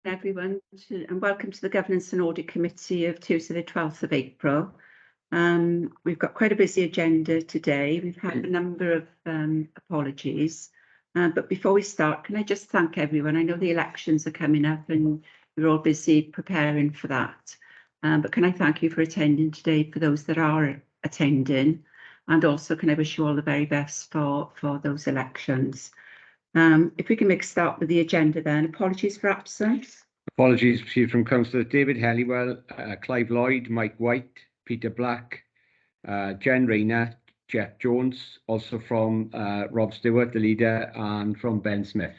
Everyone, and welcome to the Governance and Audit Committee of Tuesday the 12th of April. We've got quite a busy agenda today. We've had a number of apologies, but before we start, can I just thank everyone? I know the elections are coming up and we're all busy preparing for that, but can I thank you for attending today, for those that are attending, and also can I wish you all the very best for those elections. If we can make a start with the agenda then. Apologies for absence. Apologies received from Councillor David Helliwell, Clive Lloyd, Mike White, Peter Black, Jen Rayner, Jeff Jones, also from Rob Stewart, the leader, and from Ben Smith.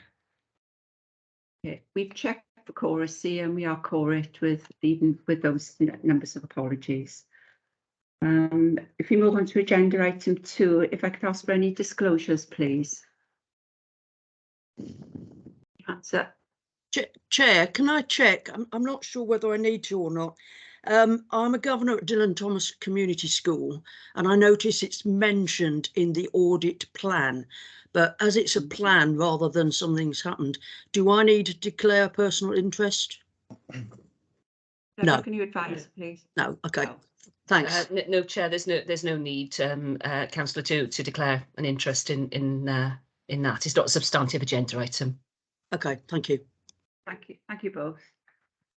Okay. We've checked for coracy and we are correct with those numbers of apologies. If we move on to agenda item 2, if I could ask for any disclosures, please. That's it. Chair, can I check? I'm not sure whether I need to or not. I'm a governor at Dylan Thomas Community School, and I notice it's mentioned in the audit plan, but as it's a plan rather than something's happened, do I need to declare personal interest? No. Can you advise, please? No. Okay. No. Thanks. No, Chair. There's no need, Councillor, to declare an interest in that. It's not a substantive agenda item. Okay. Thank you. Thank you both.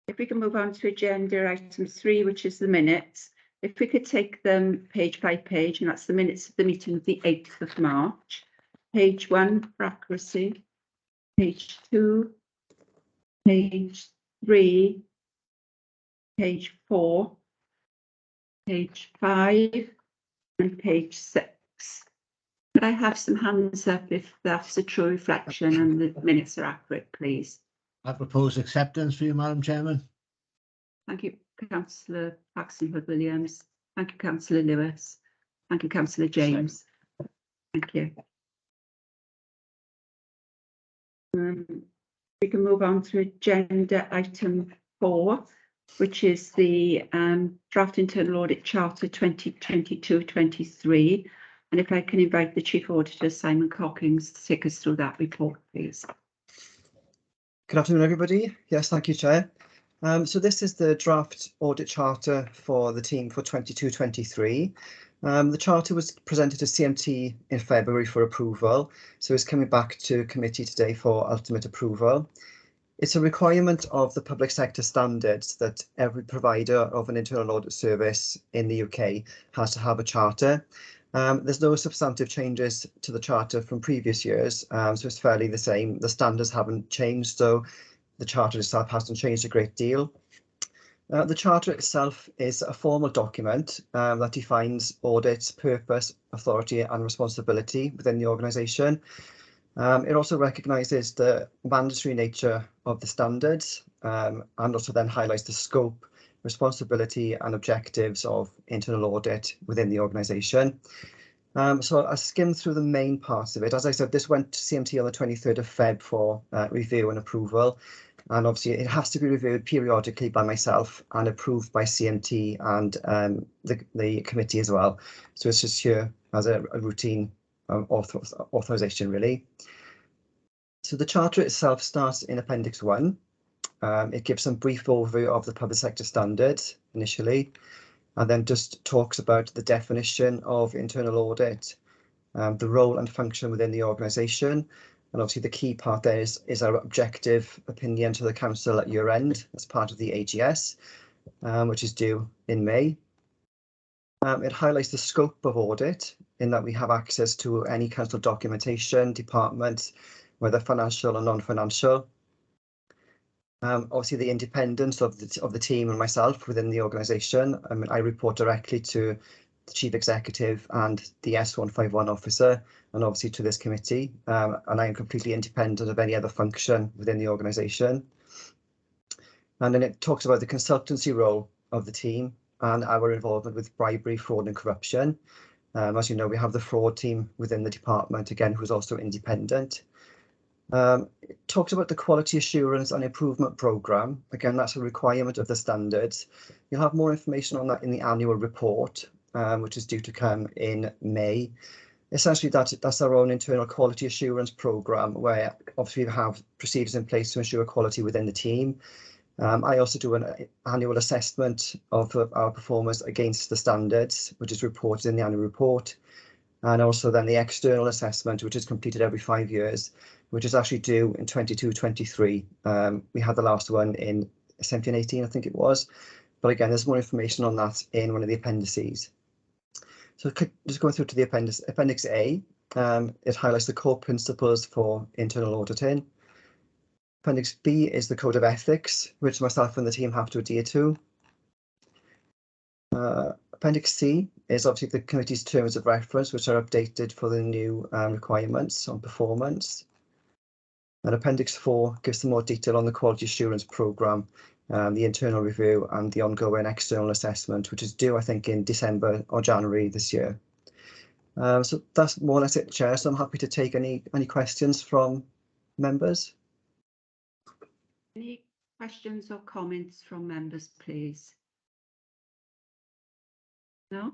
If we can move on to agenda item 3, which is the minutes. If we could take them page by page, and that's the minutes of the meeting of the 8th of March. Page 1 for accuracy, page 2, page 3, page 4, page 5, and page 6. Could I have some hands up if that's a true reflection and the minutes are accurate, please? I propose acceptance for you, Madam Chairman. Thank you, Councillor Paxton Hood-Williams. Thank you, Councillor Lewis. Thank you, Councillor James. Thank you. We can move on to agenda item 4, which is the draft internal audit charter 2022-23. And if I can invite the Chief Auditor, Simon Cockings, to take us through that report, please. Good afternoon, everybody. Yes, thank you, Chair. So this is the draft audit charter for the team for 22-23. The charter was presented to CMT in February for approval, so it's coming back to committee today for ultimate approval. It's a requirement of the public sector standards that every provider of an internal audit service in the UK has to have a charter. There's no substantive changes to the charter from previous years, so it's fairly the same. The standards haven't changed, so the charter itself hasn't changed a great deal. The charter itself is a formal document that defines audit's purpose, authority and responsibility within the organisation. It also recognises the mandatory nature of the standards and also then highlights the scope, responsibility and objectives of internal audit within the organisation. So I skimmed through the main parts of it. As I said, this went to CMT on the 23rd of Feb for review and approval. And obviously it has to be reviewed periodically by myself and approved by CMT and the committee as well. So it's just here as a routine authorisation, really. So the charter itself starts in Appendix 1. It gives some brief overview of the public sector standards initially, and then just talks about the definition of internal audit, the role and function within the organisation, and obviously the key part there is our objective opinion to the council at year end as part of the AGS, which is due in May. It highlights the scope of audit in that we have access to any council documentation, departments, whether financial or non-financial. Obviously the independence of the team and myself within the organisation. I mean, I report directly to the Chief Executive and the S151 officer, and obviously to this committee, and I am completely independent of any other function within the organisation. And then it talks about the consultancy role of the team and our involvement with bribery, fraud and corruption. As you know, we have the fraud team within the department, again, who's also independent. It talks about the quality assurance and improvement programme. Again, that's a requirement of the standards. You'll have more information on that in the annual report, which is due to come in May. essentially that's our own internal quality assurance program, where obviously we have procedures in place to ensure quality within the team. I also do an annual assessment of our performance against the standards, which is reported in the annual report. And also then the external assessment, which is completed every 5 years, which is actually due in 22-23. We had the last one in 17-18, I think it was. But again, there's more information on that in one of the appendices. So just going through to the Appendix A, it highlights the core principles for internal auditing. Appendix B is the Code of Ethics, which myself and the team have to adhere to. Appendix C is obviously the committee's terms of reference, which are updated for the new requirements on performance. And Appendix 4 gives some more detail on the quality assurance programme, the internal review and the ongoing external assessment, which is due, I think, in December or January this year. So that's more or less it, Chair. So I'm happy to take any questions from members. Any questions or comments from members, please? No?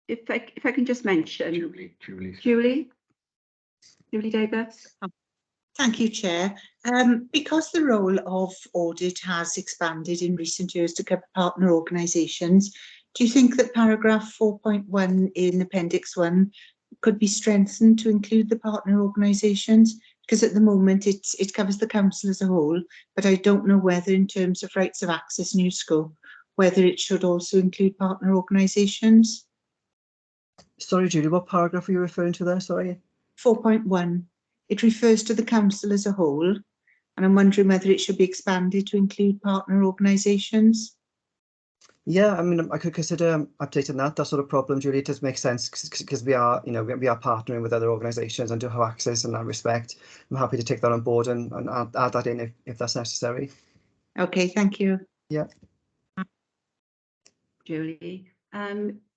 If I can just mention Julie Davis. Thank you, Chair. Because the role of audit has expanded in recent years to cover partner organisations, do you think that paragraph 4.1 in Appendix 1 could be strengthened to include the partner organisations? Because at the moment it covers the council as a whole, but I don't know whether in terms of rights of access, new scope, whether it should also include partner organisations. Sorry, Julie, what paragraph are you referring to there? Sorry. 4.1. It refers to the council as a whole, and I'm wondering whether it should be expanded to include partner organisations. Yeah, I mean, I could consider updating that. That's not a problem, Julie. It does make sense because we are, we are partnering with other organisations and do have access in that respect. I'm happy to take that on board and add that in if that's necessary. Okay, thank you. Yeah. Julie,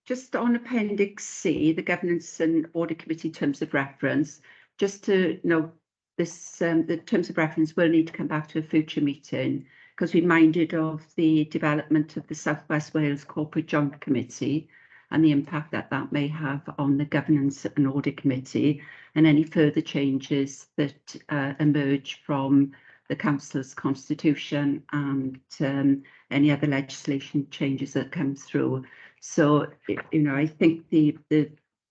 just on Appendix C, the Governance and Audit Committee Terms of Reference, just to note this, the Terms of Reference will need to come back to a future meeting because we're minded of the development of the South West Wales Corporate Joint Committee and the impact that that may have on the Governance and Audit Committee and any further changes that emerge from the Council's constitution and any other legislation changes that come through. So, I think the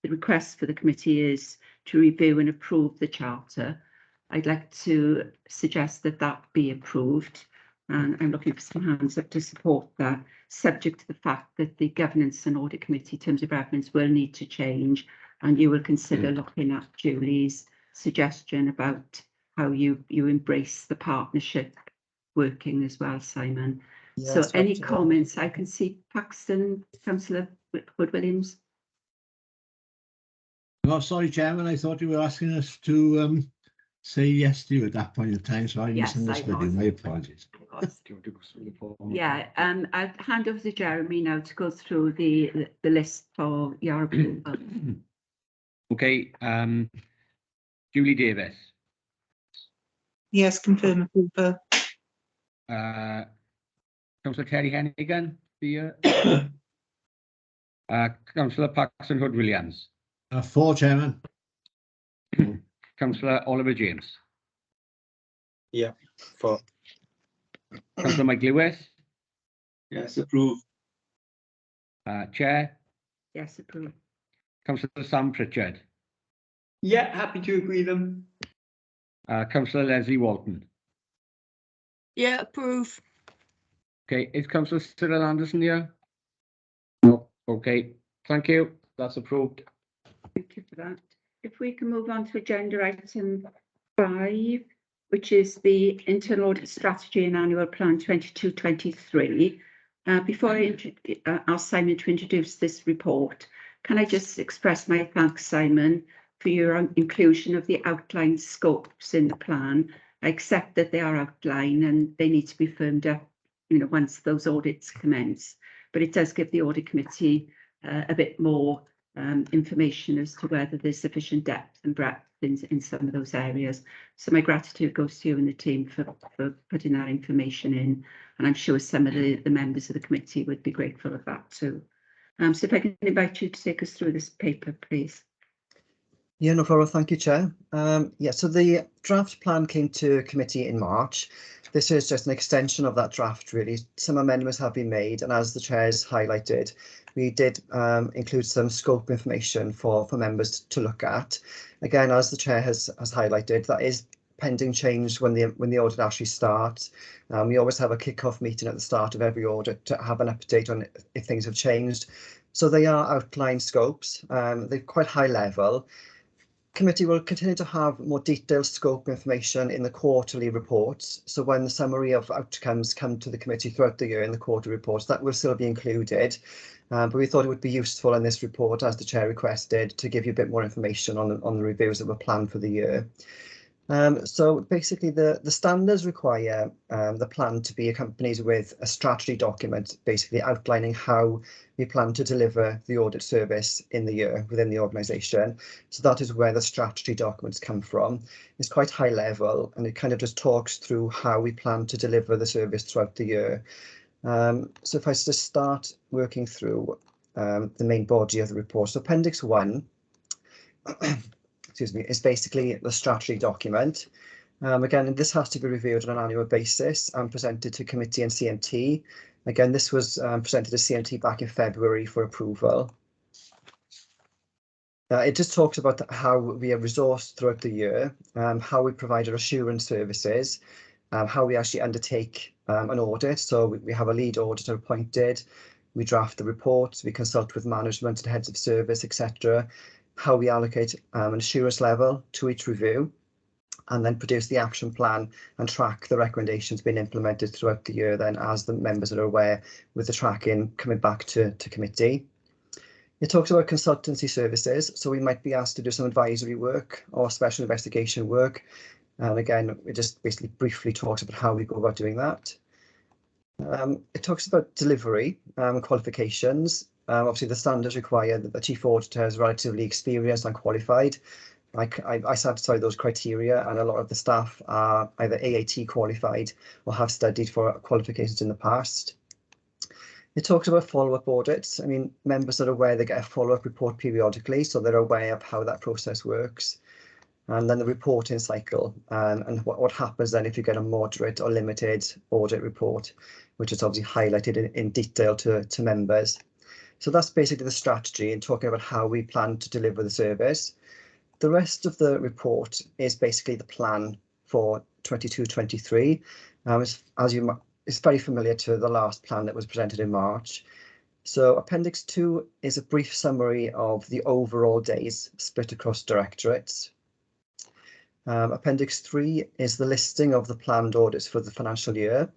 request for the committee is to review and approve the charter. I'd like to suggest that that be approved, and I'm looking for some hands up to support that, subject to the fact that the Governance and Audit Committee Terms of Reference will need to change, and you will consider looking at Julie's suggestion about how you embrace the partnership working as well, Simon. Yeah, so any comments? I can see Paxton, Councillor Wood-Williams. Oh, sorry, Chairman, I thought you were asking us to say yes to you at that point in time, so I misunderstood you. My apologies. Yeah, I'll hand over to Jeremy now to go through the list for your approval. Okay, Julie Davis. Yes, confirm approval. Councillor Terry Hennigan, Councillor Paxton Hood-Williams. 4, Chairman. Councillor Oliver James. Yeah, 4. Councillor Mike Lewis. Yes, approve. Chair. Yes, approve. Councillor Sam Pritchard. Yeah, happy to agree them. Councillor Leslie Walton. Yeah, approve. Okay, is Councillor Cyril Anderson here? No. Okay, thank you. That's approved. Thank you for that. If we can move on to agenda item 5, which is the Internal Audit Strategy and Annual Plan 22-23. Before I ask Simon to introduce this report, can I just express my thanks, Simon, for your inclusion of the outlined scopes in the plan. I accept that they are outlined and they need to be firmed up, once those audits commence. But it does give the Audit Committee a bit more information as to whether there's sufficient depth and breadth in some of those areas. So my gratitude goes to you and the team for putting that information in, and I'm sure some of the members of the committee would be grateful of that too. So if I can invite you to take us through this paper, please. Yeah, no problem. Thank you, Chair. Yeah, so the draft plan came to committee in March. This is just an extension of that draft, really. Some amendments have been made, and as the Chair's highlighted, we did include some scope information for members to look at. Again, as the Chair has highlighted, that is pending change when the audit actually starts. We always have a kick-off meeting at the start of every audit to have an update on if things have changed. So they are outlined scopes. They're quite high level. Committee will continue to have more detailed scope information in the quarterly reports. So when the summary of outcomes come to the committee throughout the year in the quarterly reports, that will still be included. But we thought it would be useful in this report, as the Chair requested, to give you a bit more information on the reviews that were planned for the year. So basically the standards require the plan to be accompanied with a strategy document, basically outlining how we plan to deliver the audit service in the year within the organisation. So that is where the strategy documents come from. It's quite high level, and it kind of just talks through how we plan to deliver the service throughout the year. So if I just start working through the main body of the report, so Appendix 1 excuse me, is basically the strategy document. Again, this has to be reviewed on an annual basis and presented to committee and CMT. Again, this was presented to CMT back in February for approval. It just talks about how we are resourced throughout the year, how we provide our assurance services, how we actually undertake an audit. So we have a lead auditor appointed, we draft the reports, we consult with management and heads of service, etc. How we allocate an assurance level to each review, and then produce the action plan and track the recommendations being implemented throughout the year then, as the members are aware, with the tracking coming back to committee. It talks about consultancy services, so we might be asked to do some advisory work or special investigation work, and again it just basically briefly talks about how we go about doing that. It talks about delivery qualifications. Obviously, the standards require that the chief auditor is relatively experienced and qualified. I satisfy those criteria, and a lot of the staff are either AAT qualified or have studied for qualifications in the past. It talks about follow-up audits. I mean, members are aware they get a follow-up report periodically, so they're aware of how that process works. And then the reporting cycle, and what happens then if you get a moderate or limited audit report, which is obviously highlighted in detail to members. So that's basically the strategy and talking about how we plan to deliver the service. The rest of the report is basically the plan for 22-23. It's very familiar to the last plan that was presented in March. So Appendix 2 is a brief summary of the overall days split across directorates. Appendix 3 is the listing of the planned audits for the financial year.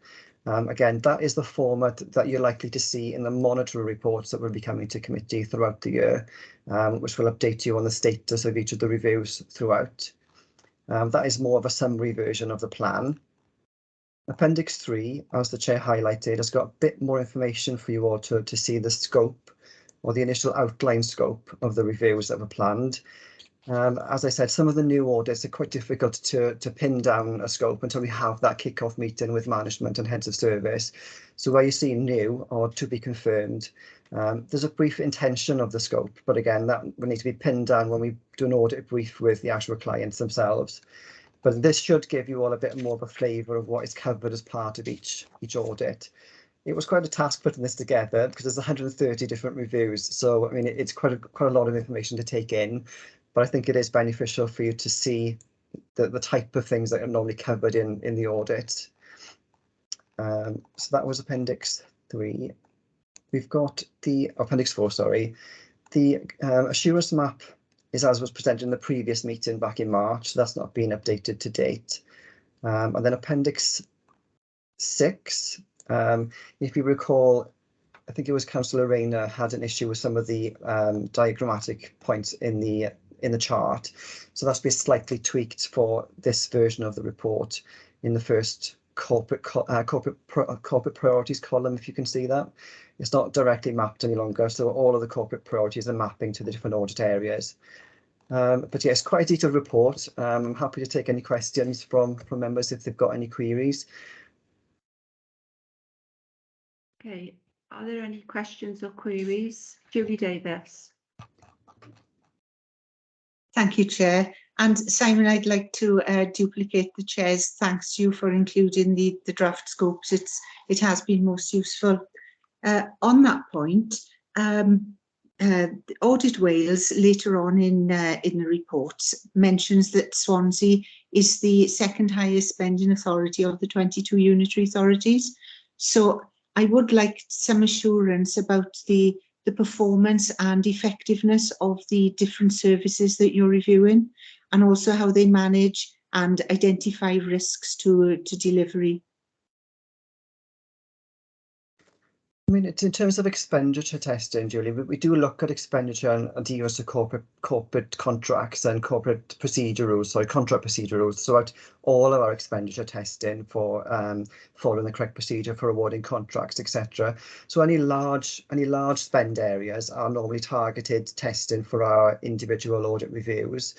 Again, that is the format that you're likely to see in the monitoring reports that will be coming to committee throughout the year, which will update you on the status of each of the reviews throughout. That is more of a summary version of the plan. Appendix 3, as the Chair highlighted, has got a bit more information for you all to see the scope or the initial outline scope of the reviews that were planned. As I said, some of the new audits are quite difficult to pin down a scope until we have that kick-off meeting with management and heads of service. So where you see new or to be confirmed, there's a brief intention of the scope, but again, that will need to be pinned down when we do an audit brief with the actual clients themselves. But this should give you all a bit more of a flavour of what is covered as part of each audit. It was quite a task putting this together because there's 130 different reviews. So, I mean, it's quite a lot of information to take in. But I think it is beneficial for you to see the type of things that are normally covered in the audit. So that was Appendix 3. We've got the Appendix 4, sorry. The assurance map is as was presented in the previous meeting back in March. So that's not been updated to date. And then Appendix 6, if you recall, I think it was Councillor Rayner had an issue with some of the diagrammatic points in the chart, so that's been slightly tweaked for this version of the report in the first corporate priorities column. If you can see that, it's not directly mapped any longer, so all of the corporate priorities are mapping to the different audit areas. But yes, quite a detailed report. I'm happy to take any questions from members if they've got any queries. Okay, are there any questions or queries? Julie Davis. Thank you, Chair. And Simon, I'd like to duplicate the Chair's thanks to you for including the draft scopes. It has been most useful. On that point, Audit Wales later on in the report mentions that Swansea is the second highest spending authority of the 22 unitary authorities. So I would like some assurance about the performance and effectiveness of the different services that you're reviewing, and also how they manage and identify risks to delivery. I mean, it's in terms of expenditure testing, Julie, we do look at expenditure and adherence to corporate contracts and corporate procedure rules, sorry, contract procedure rules throughout all of our expenditure testing for following the correct procedure for awarding contracts, etc. So any large spend areas are normally targeted testing for our individual audit reviews.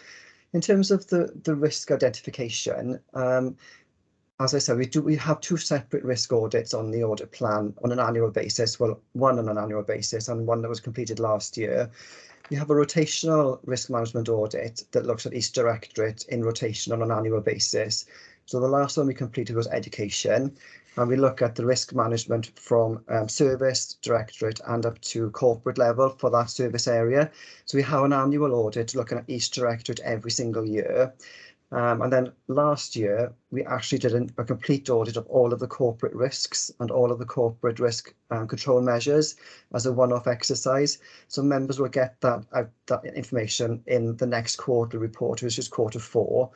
In terms of the risk identification, as I said, we have two separate risk audits on the audit plan on an annual basis. Well, one on an annual basis and one that was completed last year. We have a rotational risk management audit that looks at each directorate in rotation on an annual basis. So the last one we completed was education, and we look at the risk management from service, directorate and up to corporate level for that service area. So we have an annual audit looking at each directorate every single year. And then last year, we actually did a complete audit of all of the corporate risks and all of the corporate risk control measures as a one-off exercise. So members will get that information in the next quarterly report, which is Q4.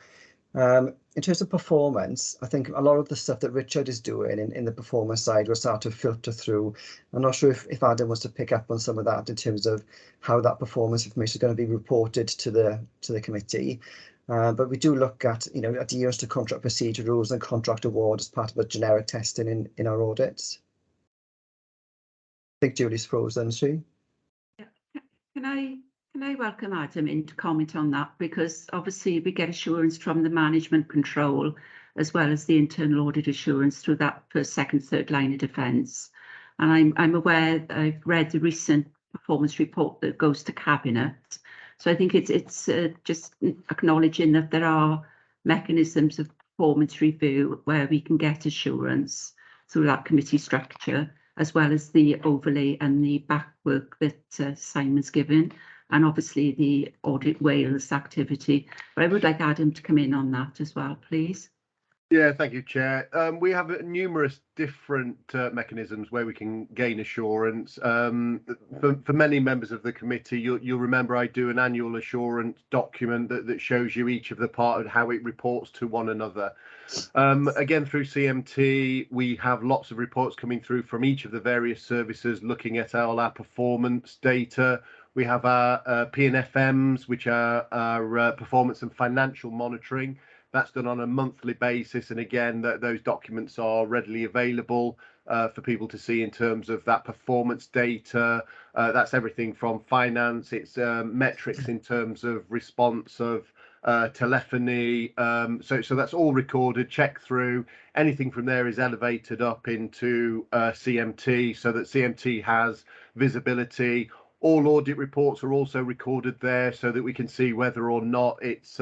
In terms of performance, I think a lot of the stuff that Richard is doing in the performance side will start to filter through. I'm not sure if Adam wants to pick up on some of that in terms of how that performance information is going to be reported to the committee. But we do look at, adherence to contract procedure rules and contract award as part of a generic testing in our audits. I think Julie's frozen, isn't she? Yeah. Can I welcome Adam in to comment on that, because obviously we get assurance from the management control as well as the internal audit assurance through that first, second, third line of defence. And I'm aware that I've read the recent performance report that goes to Cabinet. So I think it's just acknowledging that there are mechanisms of performance review where we can get assurance through that committee structure, as well as the overlay and the back work that Simon's given, and obviously the Audit Wales activity. But I would like Adam to come in on that as well, please. Yeah, thank you, Chair. We have numerous different mechanisms where we can gain assurance. For many members of the committee, you'll remember I do an annual assurance document that shows you each of the part of how it reports to one another. Again, through CMT, we have lots of reports coming through from each of the various services looking at all our performance data. We have our PNFMs, which are our performance and financial monitoring. That's done on a monthly basis, and again, those documents are readily available for people to see in terms of that performance data. That's everything from finance, it's metrics in terms of response of telephony. So that's all recorded, checked through. Anything from there is elevated up into CMT so that CMT has visibility. All audit reports are also recorded there so that we can see whether or not it's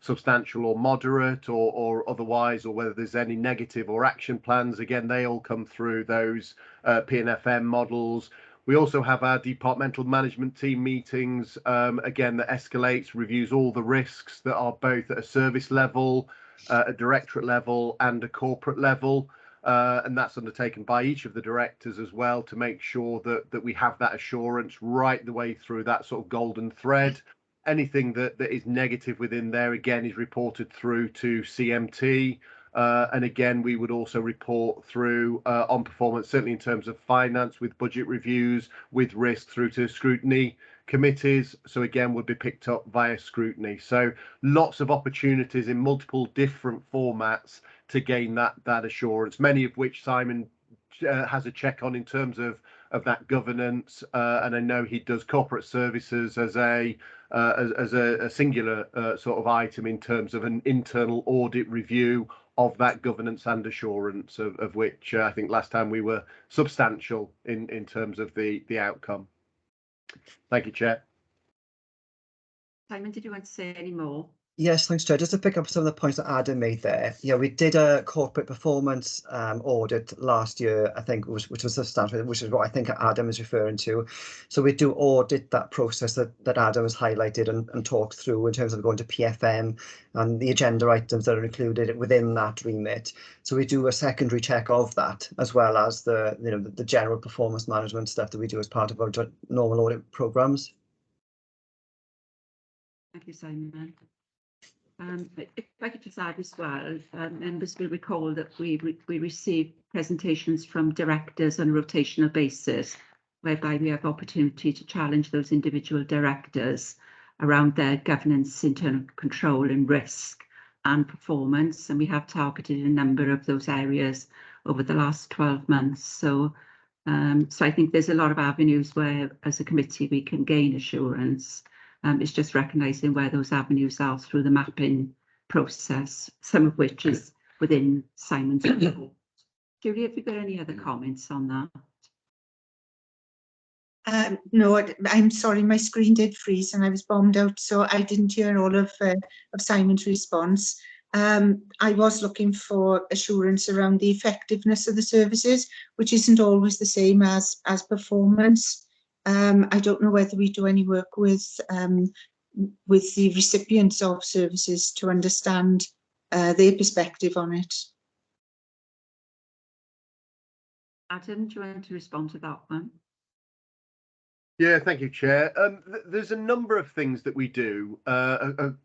substantial or moderate or otherwise, or whether there's any negative or action plans. Again, they all come through those PNFM models. We also have our departmental management team meetings, again, that escalates, reviews all the risks that are both at a service level, a directorate level and a corporate level. And that's undertaken by each of the directors as well to make sure that we have that assurance right the way through that sort of golden thread. Anything that is negative within there, again, is reported through to CMT. And again, we would also report through on performance, certainly in terms of finance, with budget reviews, with risk through to scrutiny committees. So again, would be picked up via scrutiny. So lots of opportunities in multiple different formats to gain that assurance, many of which Simon has a check on in terms of that governance, and I know he does corporate services as a singular sort of item in terms of an internal audit review of that governance and assurance, of which I think last time we were substantial in terms of the outcome. Thank you, Chair. Simon, did you want to say any more? Yes, thanks, Chair. Just to pick up some of the points that Adam made there. Yeah, we did a corporate performance audit last year, I think, which was substantial, which is what I think Adam is referring to. So we do audit that process that Adam has highlighted and talked through in terms of going to PFM and the agenda items that are included within that remit. So we do a secondary check of that, as well as the general performance management stuff that we do as part of our normal audit programmes. Thank you, Simon. If I could just add as well, members will recall that we receive presentations from directors on a rotational basis, whereby we have opportunity to challenge those individual directors around their governance, internal control and risk and performance. And we have targeted a number of those areas over the last 12 months. So I think there's a lot of avenues where, as a committee, we can gain assurance. It's just recognising where those avenues are through the mapping process, some of which is within Simon's report. Julie, have you got any other comments on that? No, I'm sorry, my screen did freeze and I was bombed out, so I didn't hear all of Simon's response. I was looking for assurance around the effectiveness of the services, which isn't always the same as performance. I don't know whether we do any work with the recipients of services to understand their perspective on it. Adam, do you want to respond to that one? Yeah, thank you, Chair. There's a number of things that we do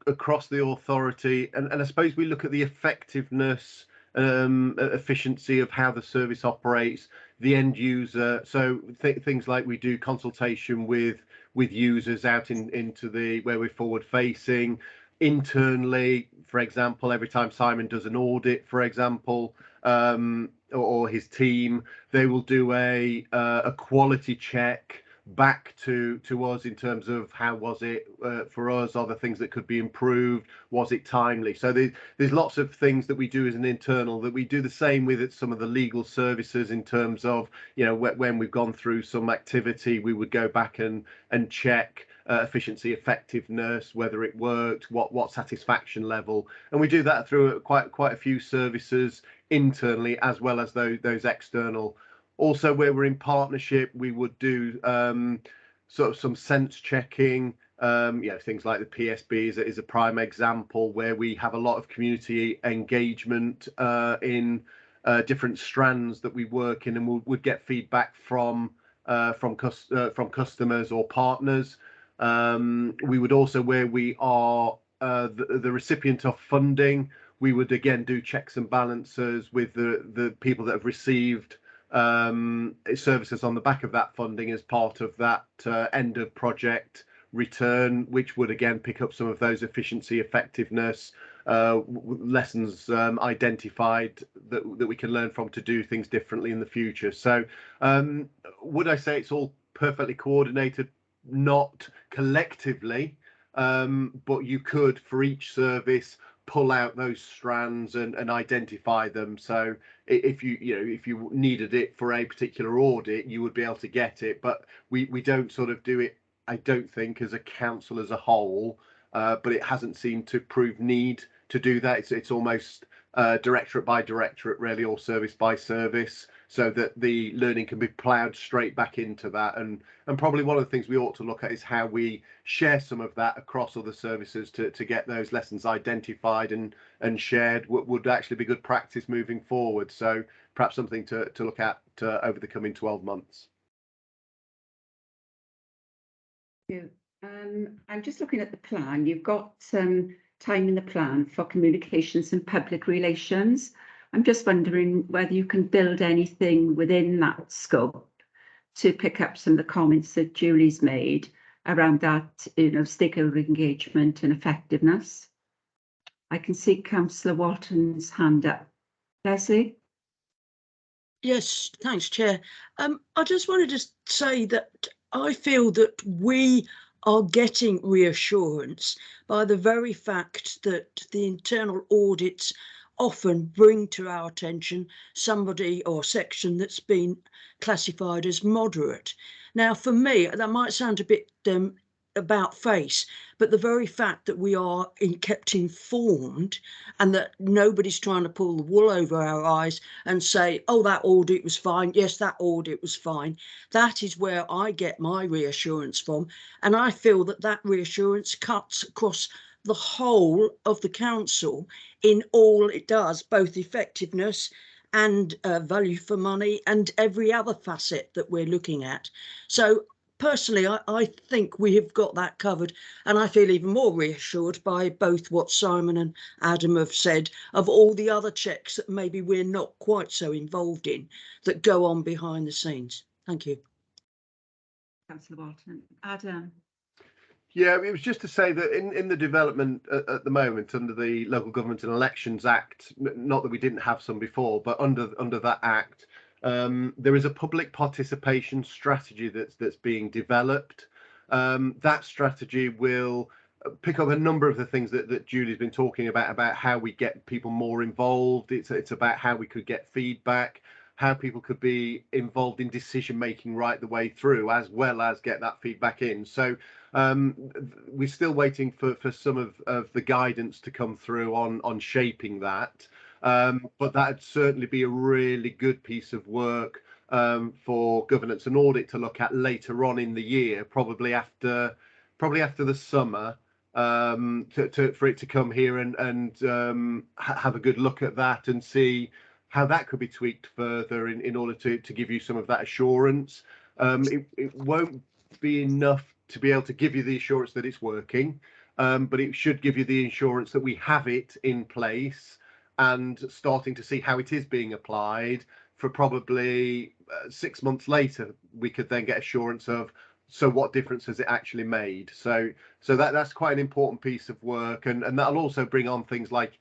across the authority, and I suppose we look at the effectiveness, efficiency of how the service operates, the end user. So things like we do consultation with users out into where we're forward facing. Internally, for example, every time Simon does an audit, for example, or his team, they will do a quality check back to us in terms of how was it for us, are there things that could be improved, was it timely? So there's lots of things that we do as an internal, that we do the same with some of the legal services, in terms of, you know, when we've gone through some activity, we would go back and check efficiency, effectiveness, whether it worked, what satisfaction level, and we do that through quite a few services internally as well as those external. Also, where we're in partnership, we would do sort of some sense checking. Things like the PSB is a prime example, where we have a lot of community engagement in different strands that we work in, and would get feedback from customers or partners. We would also, where we are the recipient of funding, we would again do checks and balances with the people that have received services on the back of that funding as part of that end of project return, which would again pick up some of those efficiency, effectiveness lessons identified that we can learn from to do things differently in the future. So would I say it's all perfectly coordinated? Not collectively, but you could, for each service, pull out those strands and identify them. So if you needed it for a particular audit, you would be able to get it. But we don't sort of do it, I don't think, as a council as a whole. But it hasn't seemed to prove need to do that. It's almost directorate by directorate, really, or service by service, so that the learning can be ploughed straight back into that. And probably one of the things we ought to look at is how we share some of that across other services to get those lessons identified and shared. Would actually be good practice moving forward. So perhaps something to look at over the coming 12 months. Thank you. I'm just looking at the plan. You've got some time in the plan for communications and public relations. I'm just wondering whether you can build anything within that scope to pick up some of the comments that Julie's made around that, stakeholder engagement and effectiveness. I can see Councillor Walton's hand up. Leslie? Yes, thanks, Chair. I just wanted to say that I feel that we are getting reassurance by the very fact that the internal audits often bring to our attention somebody or section that's been classified as moderate. Now, for me, that might sound a bit about face, but the very fact that we are kept informed and that nobody's trying to pull the wool over our eyes and say, oh, that audit was fine. Yes, that audit was fine. That is where I get my reassurance from. And I feel that that reassurance cuts across the whole of the council in all it does, both effectiveness and value for money and every other facet that we're looking at. So personally, I think we have got that covered, and I feel even more reassured by both what Simon and Adam have said of all the other checks that maybe we're not quite so involved in that go on behind the scenes. Thank you. Councillor Walton. Adam. Yeah, it was just to say that in the development at the moment under the Local Government and Elections Act, not that we didn't have some before, but under that act, there is a public participation strategy that's being developed. That strategy will pick up a number of the things that Julie's been talking about how we get people more involved. It's about how we could get feedback, how people could be involved in decision making right the way through, as well as get that feedback in. So we're still waiting for some of the guidance to come through on shaping that. But that'd certainly be a really good piece of work for governance and audit to look at later on in the year, probably after the summer, for it to come here and have a good look at that and see how that could be tweaked further in order to give you some of that assurance. It won't be enough to be able to give you the assurance that it's working, but it should give you the assurance that we have it in place and starting to see how it is being applied. For probably 6 months later, we could then get assurance of, so what difference has it actually made? So that's quite an important piece of work, and that'll also bring on things like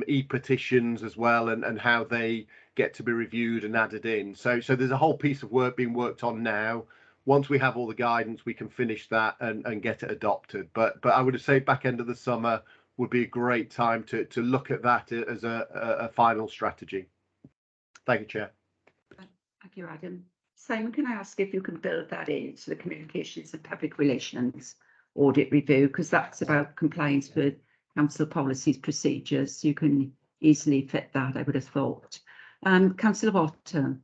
e-petitions as well, and how they get to be reviewed and added in. So there's a whole piece of work being worked on now. Once we have all the guidance, we can finish that and get it adopted. But I would say back end of the summer would be a great time to look at that as a final strategy. Thank you, Chair. Thank you, Adam. Simon, can I ask if you can build that into the communications and public relations audit review, because that's about compliance with council policies, procedures. You can easily fit that, I would have thought. Councillor Walton.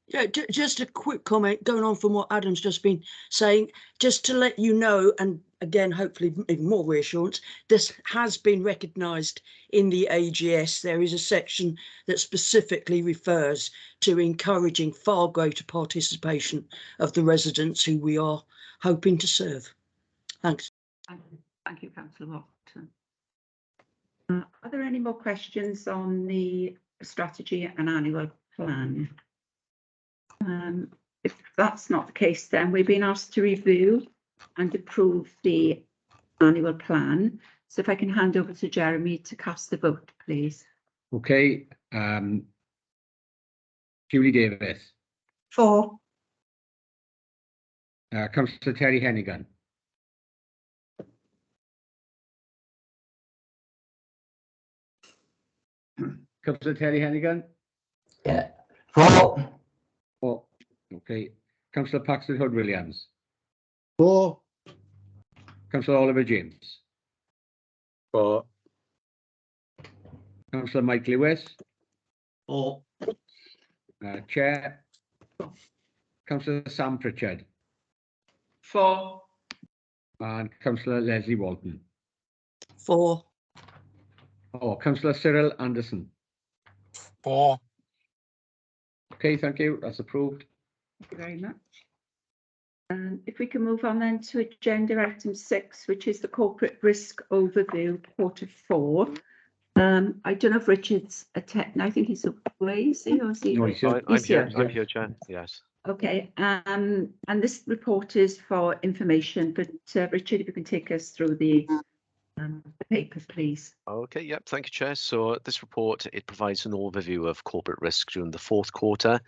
Yeah, just a quick comment going on from what Adam's just been saying, just to let you know, and again, hopefully even more reassurance, this has been recognised in the AGS. There is a section that specifically refers to encouraging far greater participation of the residents who we are hoping to serve. Thanks. Thank you, Councillor Walton. Are there any more questions on the strategy and annual plan? If that's not the case, then we've been asked to review and approve the annual plan. So if I can hand over to Jeremy to cast the vote, please. Okay. Julie Davis. For. Councillor Terry Hennigan. Councillor Terry Hennigan. Yeah. For. Oh, okay. Councillor Paxton Hood Williams. For. Councillor Oliver James. For. Councillor Mike Lewis. For. Chair. Councillor Sam Pritchard. For. And Councillor Leslie Walton. For. Oh, Councillor Cyril Anderson. For. Okay, thank you. That's approved. Thank you very much. If we can move on then to agenda item 6, which is the corporate risk overview, Q4. I don't know if Richard's attending. I think he's away, is he? Or is he? No, he's here. I'm here, Chair. Yes. Okay, and this report is for information, but Richard, if you can take us through the papers, please. Okay, yep, thank you, Chair. So this report, it provides an overview of corporate risk during the fourth quarter.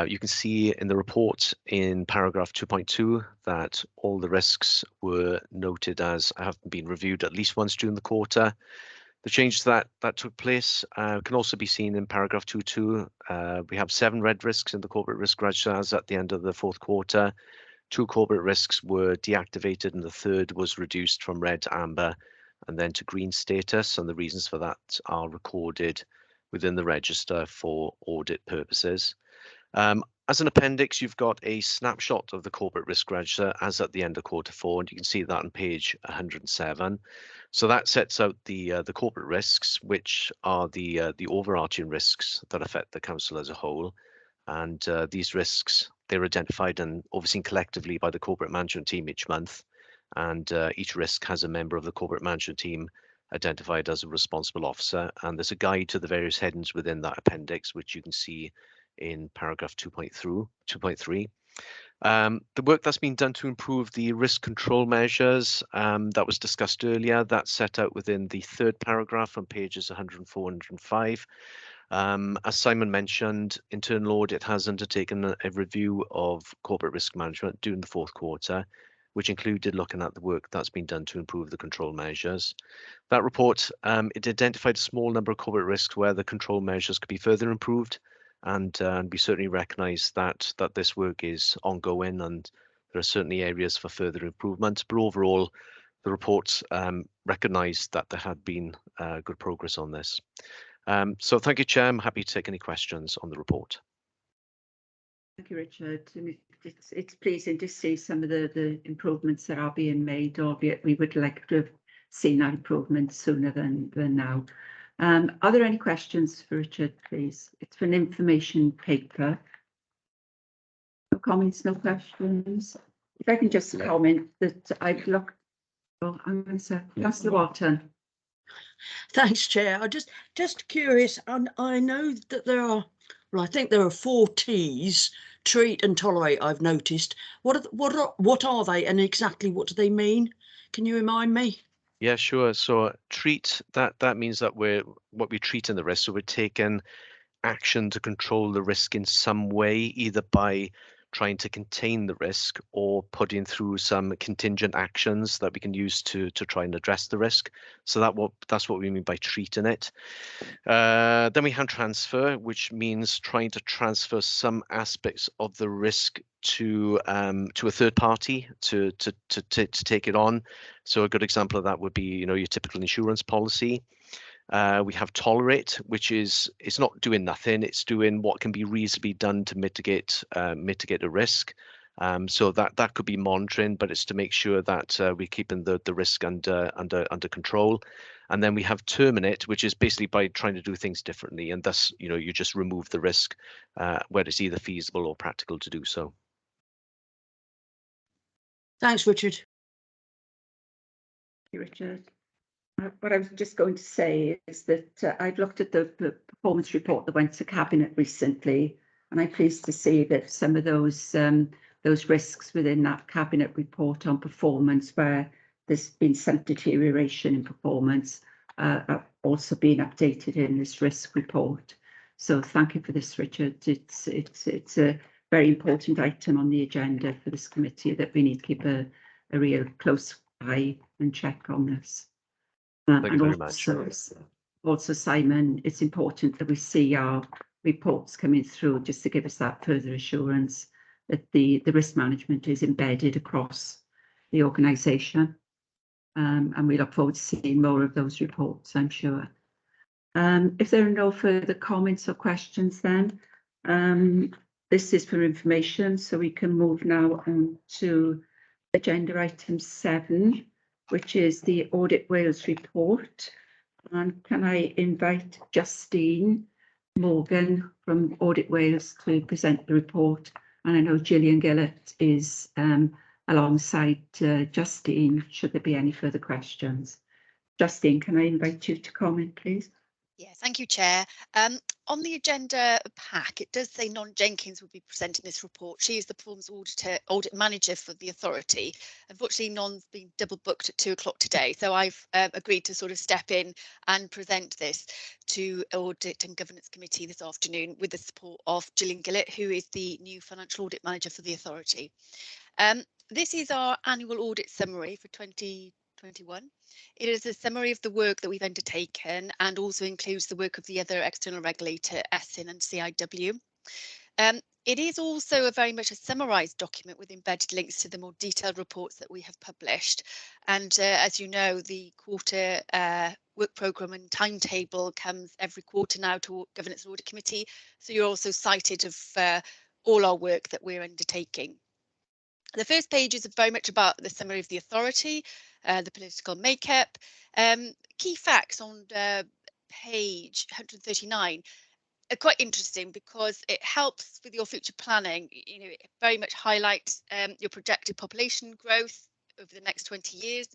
You can see in the report in paragraph 2.2 that all the risks were noted as having been reviewed at least once during the quarter. The changes that took place can also be seen in paragraph 2.2. We have 7 red risks in the corporate risk register as at the end of the fourth quarter. 2 corporate risks were deactivated and the third was reduced from red to amber and then to green status, and the reasons for that are recorded within the register for audit purposes. As an appendix, you've got a snapshot of the corporate risk register as at the end of Q4, and you can see that on page 107. So that sets out the corporate risks, which are the overarching risks that affect the council as a whole. And these risks, they're identified and overseen collectively by the corporate management team each month. And each risk has a member of the corporate management team identified as a responsible officer. And there's a guide to the various headings within that appendix, which you can see in paragraph 2.3. The work that's been done to improve the risk control measures that was discussed earlier, that's set out within the third paragraph on pages 104 and 105. As Simon mentioned, internal audit has undertaken a review of corporate risk management during the fourth quarter, which included looking at the work that's been done to improve the control measures. That report, it identified a small number of corporate risks where the control measures could be further improved. And we certainly recognise that this work is ongoing and there are certainly areas for further improvement. But overall, the reports recognised that there had been good progress on this. So thank you, Chair. I'm happy to take any questions on the report. Thank you, Richard. And it's pleasing to see some of the improvements that are being made, albeit we would like to have seen that improvement sooner than now. Are there any questions for Richard, please? It's for an information paper. No comments, no questions. If I can just comment that I've looked. Oh, I'm going to say, Councillor Walton. Thanks, Chair. I just curious. I know that there are. Well, I think there are 4 T's: treat and tolerate. I've noticed. What are they, and exactly what do they mean? Can you remind me? Yeah, sure. So treat, that means that we're treating the risk. So we're taking action to control the risk in some way, either by trying to contain the risk or putting through some contingent actions that we can use to try and address the risk. So that's what we mean by treating it. Then we have transfer, which means trying to transfer some aspects of the risk to a third party to take it on. So a good example of that would be, your typical insurance policy. We have tolerate, which is, it's not doing nothing, it's doing what can be reasonably done to mitigate a risk. So that could be monitoring, but it's to make sure that we're keeping the risk under control. And then we have terminate, which is basically by trying to do things differently, and thus you just remove the risk where it's either feasible or practical to do so. Thanks, Richard. Thank you, Richard. What I was just going to say is that I've looked at the performance report that went to Cabinet recently, and I'm pleased to see that some of those risks within that Cabinet report on performance, where there's been some deterioration in performance, are also being updated in this risk report. So thank you for this, Richard. It's a very important item on the agenda for this committee that we need to keep a real close eye and check on this. Thank you very much. Also, Simon, it's important that we see our reports coming through just to give us that further assurance that the risk management is embedded across the organisation. And we look forward to seeing more of those reports, I'm sure. If there are no further comments or questions, then this is for information, so we can move now on to agenda item 7, which is the Audit Wales report. And can I invite Justine Morgan from Audit Wales to present the report? And I know Julian Gillett is alongside Justine, should there be any further questions. Justine, can I invite you to comment, please? Yeah, thank you, Chair. On the agenda pack, it does say Non Jenkins will be presenting this report. She is the performance audit manager for the authority. Unfortunately, Non's been double booked at 2 o'clock today, so I've agreed to sort of step in and present this to Audit and Governance Committee this afternoon with the support of Julian Gillett, who is the new financial audit manager for the authority. This is our annual audit summary for 2021. It is a summary of the work that we've undertaken and also includes the work of the other external regulator, ESIN and CIW. It is also very much a summarised document with embedded links to the more detailed reports that we have published. And as you know, the quarter work programme and timetable comes every quarter now to Governance and Audit Committee. So you're also cited of all our work that we're undertaking. The first page is very much about the summary of the authority, the political makeup. Key facts on page 139 are quite interesting because it helps with your future planning. You know, it very much highlights your projected population growth over the next 20 years,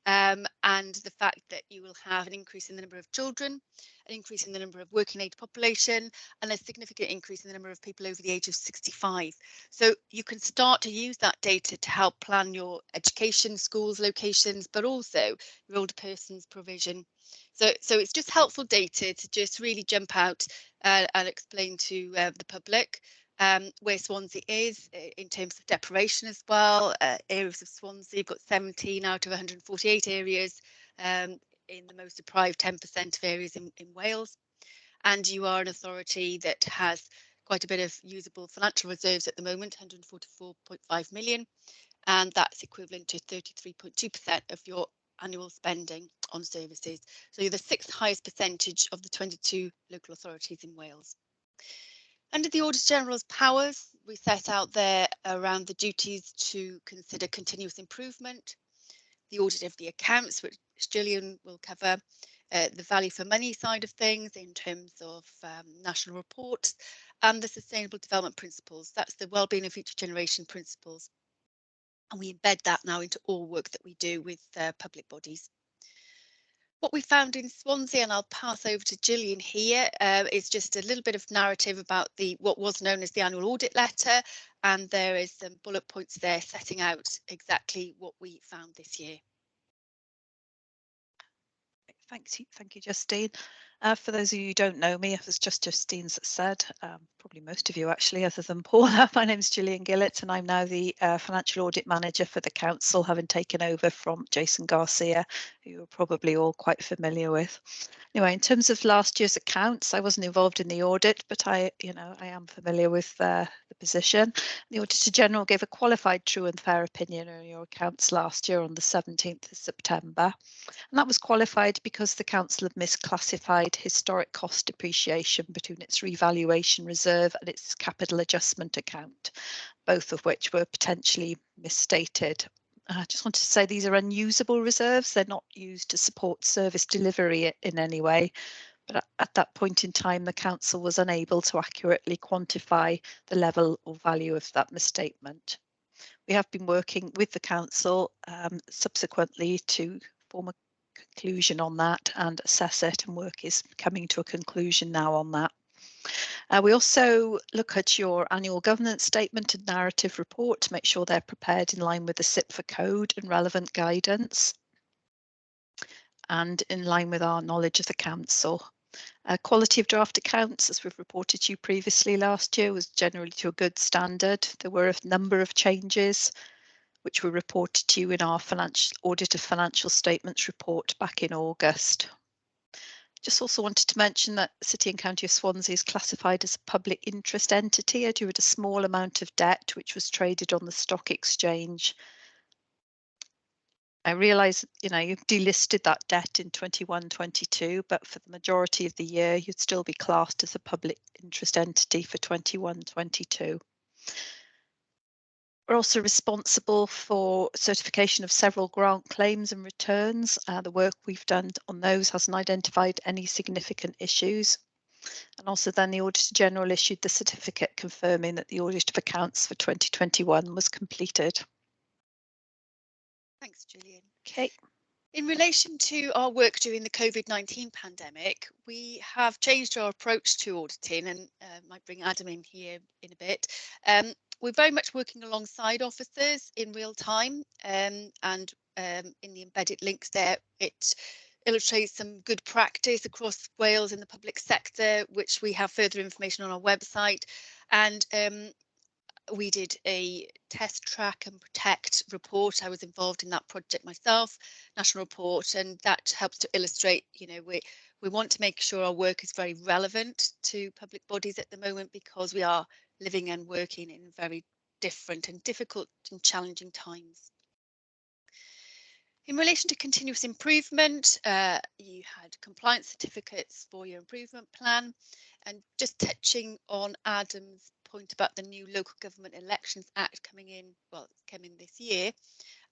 and the fact that you will have an increase in the number of children, an increase in the number of working age population, and a significant increase in the number of people over the age of 65. So you can start to use that data to help plan your education, schools, locations, but also your older persons provision. So it's just helpful data to just really jump out and explain to the public where Swansea is in terms of deprivation as well. Areas of Swansea, you've got 17 out of 148 areas in the most deprived 10% of areas in Wales. And you are an authority that has quite a bit of usable financial reserves at the moment, 144.5 million, and that's equivalent to 33.2% of your annual spending on services. So you're the 6th highest percentage of the 22 local authorities in Wales. Under the Auditor General's powers, we set out there around the duties to consider continuous improvement, the audit of the accounts, which Julian will cover, the value for money side of things in terms of national reports, and the sustainable development principles. That's the wellbeing of future generation principles. And we embed that now into all work that we do with public bodies. What we found in Swansea, and I'll pass over to Julian here, is just a little bit of narrative about what was known as the annual audit letter, and there is some bullet points there setting out exactly what we found this year. Thank you, Justine. For those of you who don't know me, as just Justine said, probably most of you actually, other than Paula, my name is Julian Gillett, and I'm now the Financial Audit Manager for the Council, having taken over from Jason Garcia, who you're probably all quite familiar with. Anyway, in terms of last year's accounts, I wasn't involved in the audit, but I am familiar with the position. The Auditor General gave a qualified, true and fair opinion on your accounts last year on the 17th of September. And that was qualified because the Council had misclassified historic cost depreciation between its revaluation reserve and its capital adjustment account, both of which were potentially misstated. I just wanted to say these are unusable reserves. They're not used to support service delivery in any way. But at that point in time, the Council was unable to accurately quantify the level or value of that misstatement. We have been working with the Council subsequently to form a conclusion on that and assess it, and work is coming to a conclusion now on that. We also look at your annual governance statement and narrative report to make sure they're prepared in line with the SIPFA code and relevant guidance, and in line with our knowledge of the Council. Quality of draft accounts, as we've reported to you previously last year, was generally to a good standard. There were a number of changes which were reported to you in our audit of financial statements report back in August. Just also wanted to mention that City and County of Swansea is classified as a public interest entity due to a small amount of debt which was traded on the stock exchange. I realise, you've delisted that debt in 21-22, but for the majority of the year, you'd still be classed as a public interest entity for 21-22. We're also responsible for certification of several grant claims and returns. The work we've done on those hasn't identified any significant issues. And also then the Auditor General issued the certificate confirming that the audit of accounts for 2021 was completed. Thanks, Julian. Okay. In relation to our work during the COVID-19 pandemic, we have changed our approach to auditing, and might bring Adam in here in a bit. We're very much working alongside officers in real time, and in the embedded links there, it illustrates some good practice across Wales in the public sector, which we have further information on our website. And we did a test, track and protect report. I was involved in that project myself, national report, and that helps to illustrate, We want to make sure our work is very relevant to public bodies at the moment, because we are living and working in very different and difficult and challenging times. In relation to continuous improvement, you had compliance certificates for your improvement plan, and just touching on Adam's point about the new Local Government Elections Act coming in, well, it's coming this year.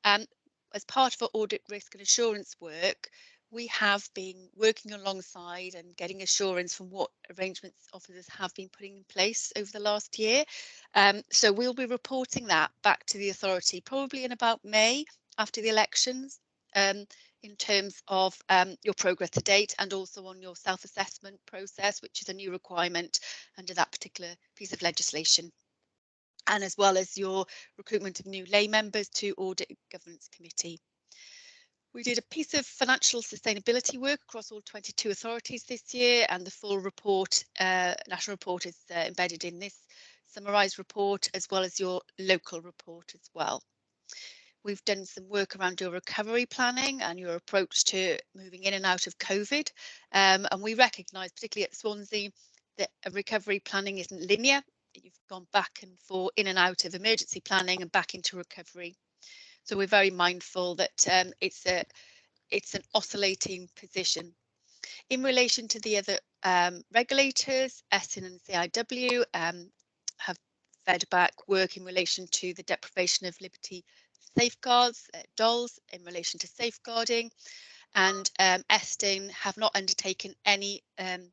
As part of our audit risk and assurance work, we have been working alongside and getting assurance from what arrangements officers have been putting in place over the last year. So we'll be reporting that back to the authority probably in about May after the elections, in terms of your progress to date, and also on your self-assessment process, which is a new requirement under that particular piece of legislation, and as well as your recruitment of new lay members to Audit and Governance Committee. We did a piece of financial sustainability work across all 22 authorities this year, and the full report, national report, is embedded in this summarised report, as well as your local report as well. We've done some work around your recovery planning and your approach to moving in and out of COVID, and we recognise, particularly at Swansea, that a recovery planning isn't linear. You've gone back and forth in and out of emergency planning and back into recovery. So we're very mindful that it's an oscillating position. In relation to the other regulators, ESIN and CIW have fed back work in relation to the deprivation of liberty safeguards, DOLS, in relation to safeguarding, and ESTIN have not undertaken any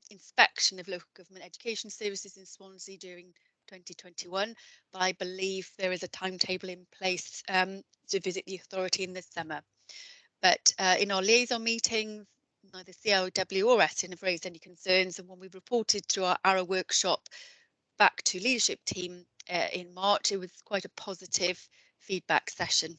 inspection of local government education services in Swansea during 2021, but I believe there is a timetable in place to visit the authority in the summer. But in our liaison meetings, neither CIW or ESTIN have raised any concerns, and when we reported to our ARA workshop back to leadership team in March, it was quite a positive feedback session.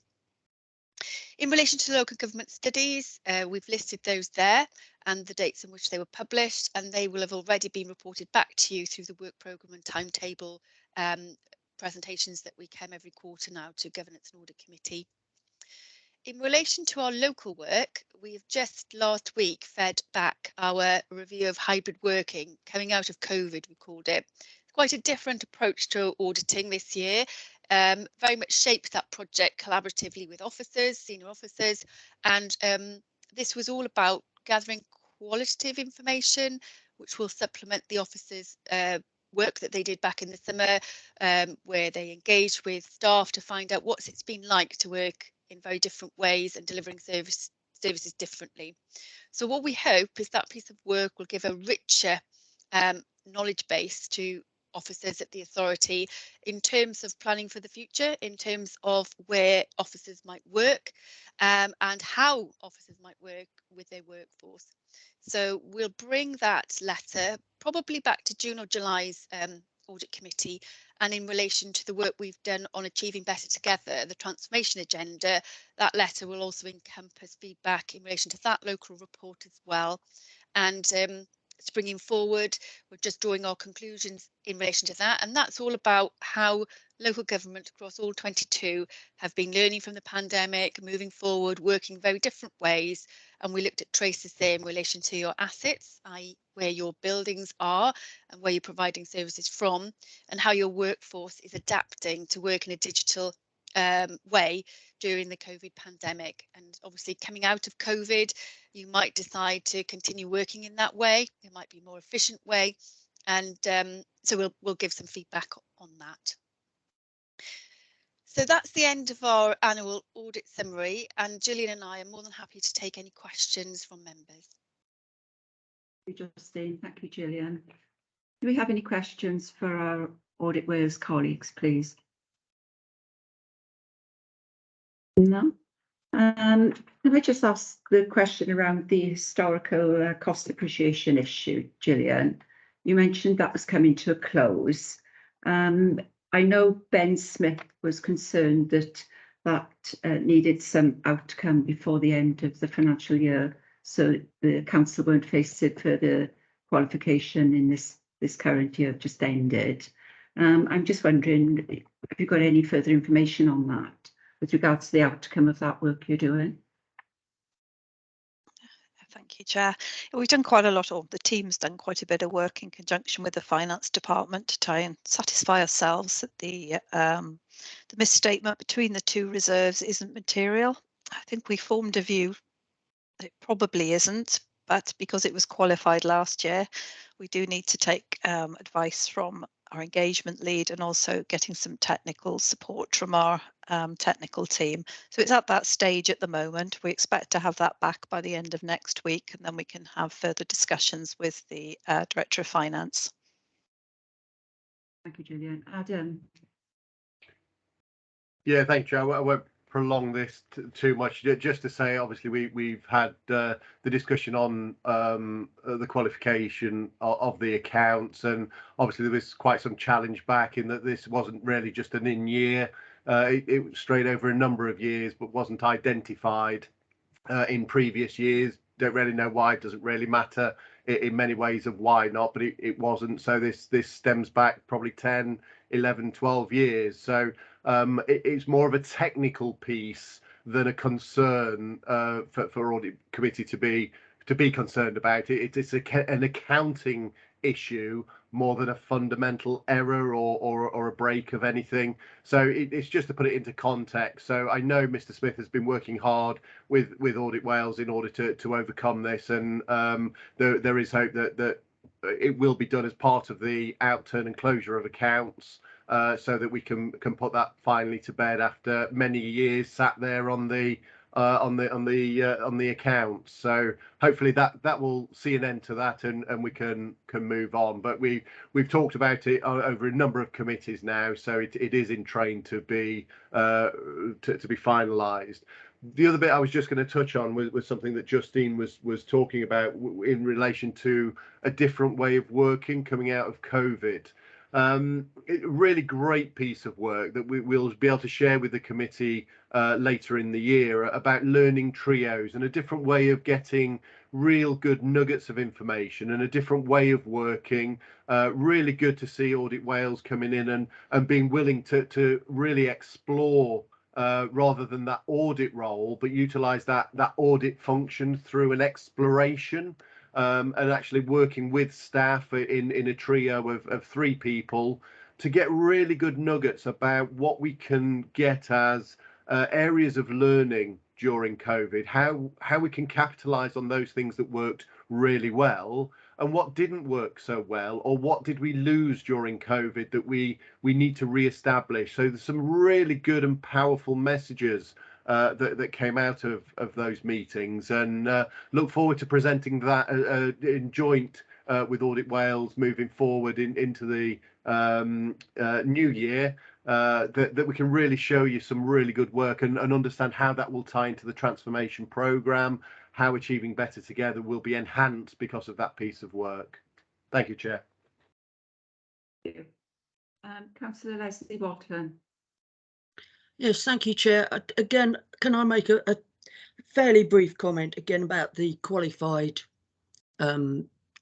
In relation to local government studies, we've listed those there and the dates in which they were published, and they will have already been reported back to you through the work programme and timetable presentations that we come every quarter now to Governance and Audit Committee. In relation to our local work, we have just last week fed back our review of hybrid working coming out of COVID, we called it. It's quite a different approach to auditing this year. Very much shaped that project collaboratively with officers, senior officers, and this was all about gathering qualitative information which will supplement the officers' work that they did back in the summer, where they engaged with staff to find out what it's been like to work in very different ways and delivering services differently. So what we hope is that piece of work will give a richer knowledge base to officers at the authority in terms of planning for the future, in terms of where officers might work and how officers might work with their workforce. So we'll bring that letter probably back to June or July's audit committee, and in relation to the work we've done on achieving better together, the transformation agenda, that letter will also encompass feedback in relation to that local report as well. And springing forward, we're just drawing our conclusions in relation to that, and that's all about how local government across all 22 have been learning from the pandemic, moving forward, working very different ways. And we looked at traces there in relation to your assets, i.e. where your buildings are and where you're providing services from, and how your workforce is adapting to work in a digital way during the COVID pandemic. And obviously coming out of COVID, you might decide to continue working in that way. It might be a more efficient way. And so we'll give some feedback on that. So that's the end of our annual audit summary, and Julian and I are more than happy to take any questions from members. Thank you, Justine. Thank you, Julian. Do we have any questions for our Audit Wales colleagues, please? No? Can I just ask the question around the historical cost appreciation issue, Julian? You mentioned that was coming to a close. I know Ben Smith was concerned that needed some outcome before the end of the financial year, so the council won't face it for the qualification in this current year just ended. I'm just wondering, have you got any further information on that with regards to the outcome of that work you're doing? Thank you, Chair. We've done quite a lot, or the team's done quite a bit of work in conjunction with the Finance Department to try and satisfy ourselves that the misstatement between the two reserves isn't material. I think we formed a view that it probably isn't, but because it was qualified last year, we do need to take advice from our engagement lead and also getting some technical support from our technical team. So it's at that stage at the moment. We expect to have that back by the end of next week, and then we can have further discussions with the Director of Finance. Thank you, Julian. Adam. Yeah, thank you. I won't prolong this too much. Just to say, obviously, we've had the discussion on the qualification of the accounts, and obviously there was quite some challenge back in that this wasn't really just an in-year. It was straight over a number of years, but wasn't identified in previous years. Don't really know why. It doesn't really matter in many ways of why not, but it wasn't. So this stems back probably 10, 11, 12 years. So it's more of a technical piece than a concern for audit committee to be concerned about. It's an accounting issue more than a fundamental error or a break of anything. So it's just to put it into context. So I know Mr. Smith has been working hard with Audit Wales in order to overcome this, and there is hope that it will be done as part of the outturn and closure of accounts, so that we can put that finally to bed after many years sat there on the accounts. So hopefully that will see an end to that, and we can move on. But we've talked about it over a number of committees now, so it is in train to be finalised. The other bit I was just going to touch on was something that Justine was talking about in relation to a different way of working coming out of COVID. Really great piece of work that we'll be able to share with the committee later in the year about learning trios and a different way of getting real good nuggets of information and a different way of working. Really good to see Audit Wales coming in and being willing to really explore rather than that audit role, but utilise that audit function through an exploration. And actually working with staff in a trio of 3 people to get really good nuggets about what we can get as areas of learning during COVID, how we can capitalise on those things that worked really well and what didn't work so well, or what did we lose during COVID that we need to re-establish. So there's some really good and powerful messages that came out of those meetings, and look forward to presenting that in joint with Audit Wales moving forward into the new year, that we can really show you some really good work and understand how that will tie into the transformation programme, how Achieving Better Together will be enhanced because of that piece of work. Thank you, Chair. Thank you. Councillor Leslie Watton. Yes, thank you, Chair. Again, can I make a fairly brief comment again about the qualified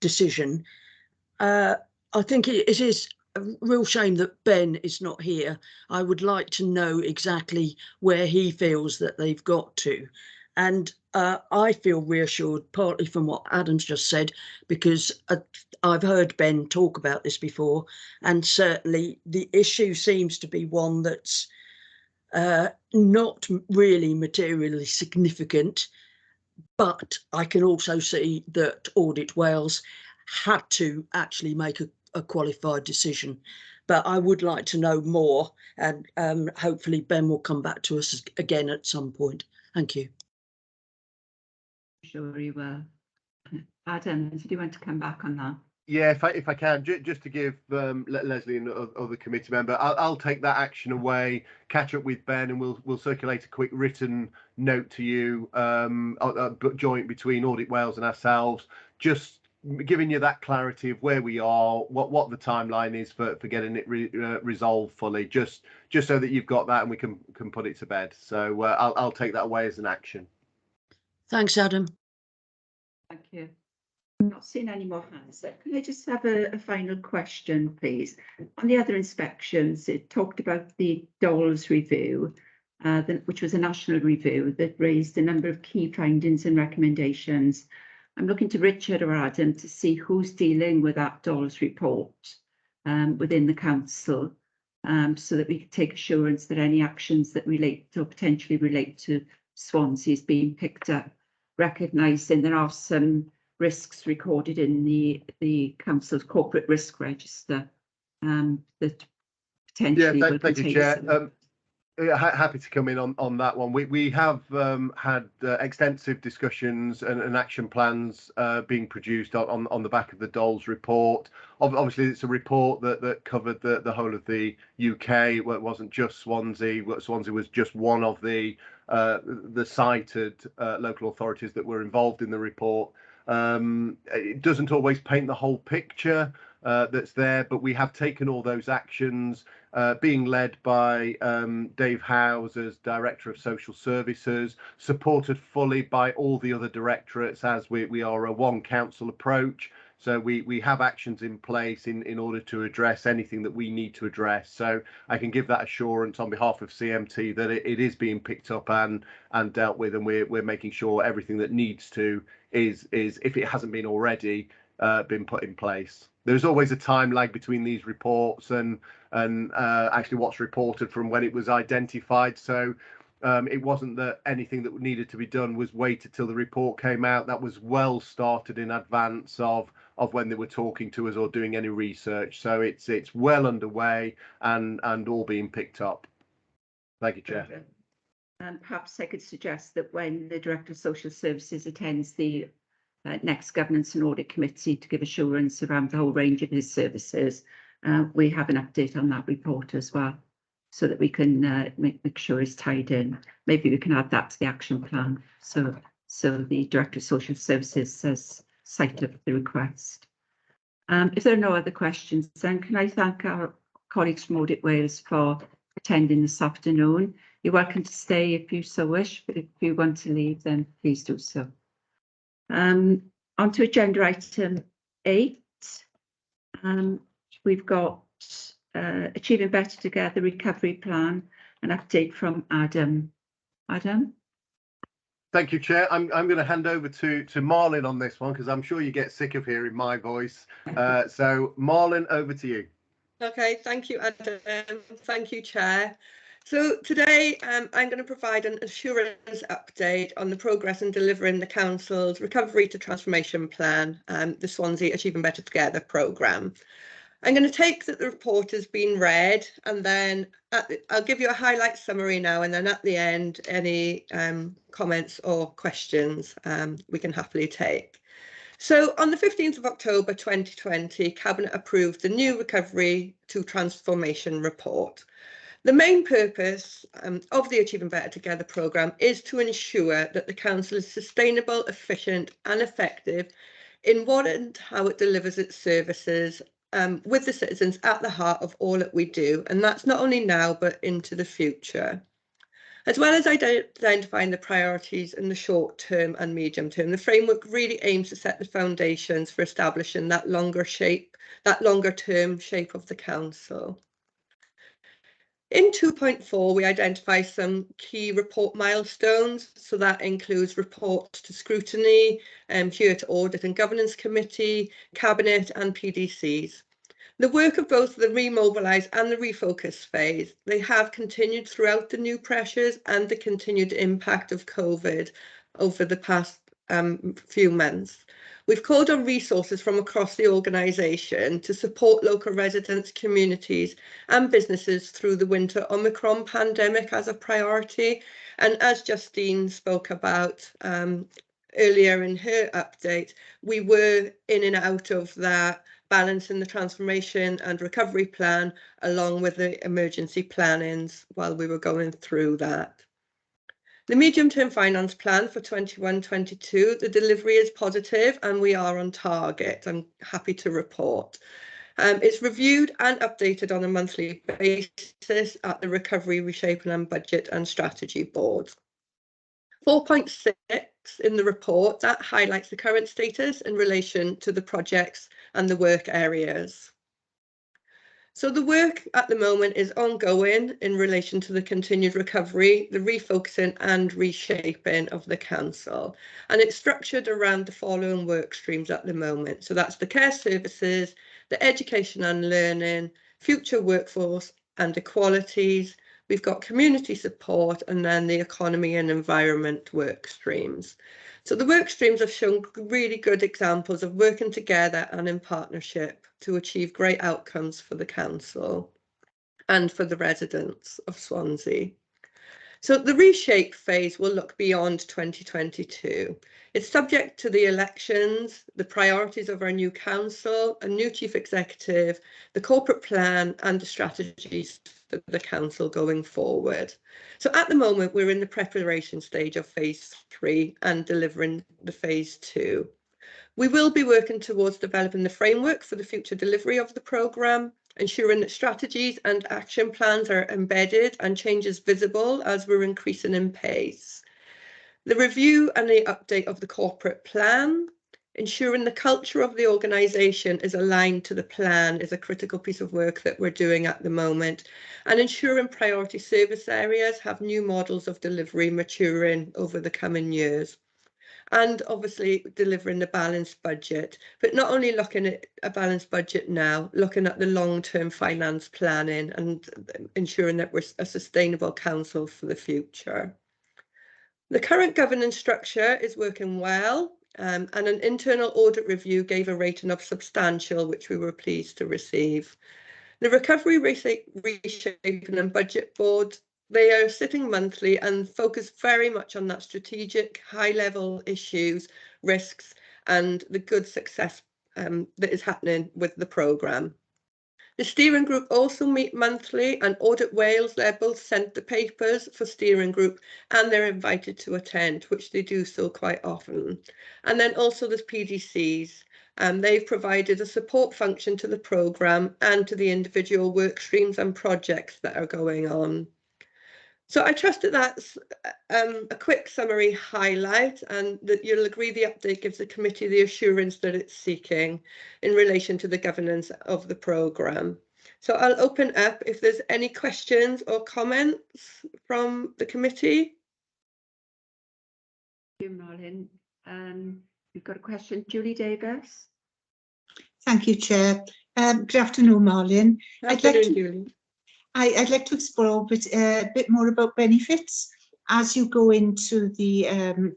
decision? I think it is a real shame that Ben is not here. I would like to know exactly where he feels that they've got to. And I feel reassured partly from what Adam's just said, because I've heard Ben talk about this before, and certainly the issue seems to be one that's not really materially significant, but I can also see that Audit Wales had to actually make a qualified decision. But I would like to know more, and hopefully Ben will come back to us again at some point. Thank you. Sure you will. Adam, do you want to come back on that? Yeah, if I can, just to give Leslie and other committee member, I'll take that action away, catch up with Ben, and we'll circulate a quick written note to you, joint between Audit Wales and ourselves, just giving you that clarity of where we are, what the timeline is for getting it resolved fully, just so that you've got that and we can put it to bed. So I'll take that away as an action. Thanks, Adam. Thank you. I'm not seeing any more hands. Can I just have a final question, please? On the other inspections, it talked about the Doles review, which was a national review that raised a number of key findings and recommendations. I'm looking to Richard or Adam to see who's dealing with that DOLS report within the council, so that we can take assurance that any actions that relate or potentially relate to Swansea is being picked up, recognising there are some risks recorded in the council's corporate risk register that potentially will thank you, contain Chair. some. Happy to come in on that one. We have had extensive discussions and action plans being produced on the back of the DOLS report. Obviously, it's a report that covered the whole of the UK. Well, it wasn't just Swansea. Swansea was just one of the cited local authorities that were involved in the report. It doesn't always paint the whole picture that's there, but we have taken all those actions, being led by Dave Howes as Director of Social Services, supported fully by all the other directorates, as we are a one council approach. So we have actions in place in order to address anything that we need to address. So I can give that assurance on behalf of CMT that it is being picked up and dealt with, and we're making sure everything that needs to is if it hasn't been already been put in place. There's always a time lag between these reports and actually what's reported from when it was identified. So it wasn't that anything that needed to be done was waited till the report came out. That was well started in advance of when they were talking to us or doing any research. So it's well underway and all being picked up. Thank you, Chair. And perhaps I could suggest that when the Director of Social Services attends the next Governance and Audit Committee to give assurance around the whole range of his services, we have an update on that report as well, so that we can make sure it's tied in. Maybe we can add that to the action plan, so the Director of Social Services has sight of the request. If there are no other questions, then can I thank our colleagues from Audit Wales for attending this afternoon. You're welcome to stay if you so wish, but if you want to leave, then please do so. On to agenda item 8. We've got Achieving Better Together Recovery Plan, an update from Adam. Adam? Thank you, Chair. I'm going to hand over to Marlon on this one, because I'm sure you get sick of hearing my voice. So Marlon, over to you. Okay, thank you, Adam. Thank you, Chair. So today I'm going to provide an assurance update on the progress in delivering the Council's Recovery to Transformation Plan, the Swansea Achieving Better Together programme. I'm going to take that the report has been read, and then I'll give you a highlight summary now, and then at the end, any comments or questions we can happily take. So on the 15th of October 2020, Cabinet approved the new Recovery to Transformation report. The main purpose of the Achieving Better Together programme is to ensure that the Council is sustainable, efficient and effective in what and how it delivers its services, with the citizens at the heart of all that we do, and that's not only now but into the future. As well as identifying the priorities in the short term and medium term, the framework really aims to set the foundations for establishing that longer term shape of the Council. In 2.4, we identify some key report milestones. So that includes reports to scrutiny, here to Audit and Governance Committee, Cabinet and PDCs. The work of both the remobilise and the refocus phase, they have continued throughout the new pressures and the continued impact of COVID over the past few months. We've called on resources from across the organisation to support local residents, communities and businesses through the winter Omicron pandemic as a priority. And as Justine spoke about earlier in her update, we were in and out of that, balancing the transformation and recovery plan along with the emergency plannings while we were going through that. The medium-term finance plan for 21-22, the delivery is positive and we are on target. I'm happy to report. It's reviewed and updated on a monthly basis at the Recovery, Reshaping and Budget and Strategy Board. 4.6 in the report, that highlights the current status in relation to the projects and the work areas. So the work at the moment is ongoing in relation to the continued recovery, the refocusing and reshaping of the council. And it's structured around the following work streams at the moment. So that's the care services, the education and learning, future workforce and equalities. We've got community support and then the economy and environment work streams. So the work streams have shown really good examples of working together and in partnership to achieve great outcomes for the council and for the residents of Swansea. So the reshape phase will look beyond 2022. It's subject to the elections, the priorities of our new council, a new chief executive, the corporate plan and the strategies for the council going forward. So at the moment, we're in the preparation stage of phase 3 and delivering the phase 2. We will be working towards developing the framework for the future delivery of the programme, ensuring that strategies and action plans are embedded and changes visible as we're increasing in pace. The review and the update of the corporate plan, ensuring the culture of the organisation is aligned to the plan is a critical piece of work that we're doing at the moment, and ensuring priority service areas have new models of delivery maturing over the coming years. And obviously delivering the balanced budget, but not only looking at a balanced budget now, looking at the long-term finance planning and ensuring that we're a sustainable council for the future. The current governance structure is working well, and an internal audit review gave a rating of substantial, which we were pleased to receive. The recovery, reshaping and budget board, they are sitting monthly and focus very much on that strategic, high-level issues, risks, and the good success that is happening with the programme. The steering group also meet monthly, and Audit Wales, they're both sent the papers for steering group and they're invited to attend, which they do so quite often. And then also there's PDCs. They've provided a support function to the programme and to the individual work streams and projects that are going on. So I trust that that's a quick summary highlight, and that you'll agree the update gives the committee the assurance that it's seeking in relation to the governance of the programme. So I'll open up if there's any questions or comments from the committee. Thank you, Marlon. We've got a question, Julie Davis. Thank you, Chair. Good afternoon, Marlon. Julie. I'd like to explore a bit more about benefits as you go into the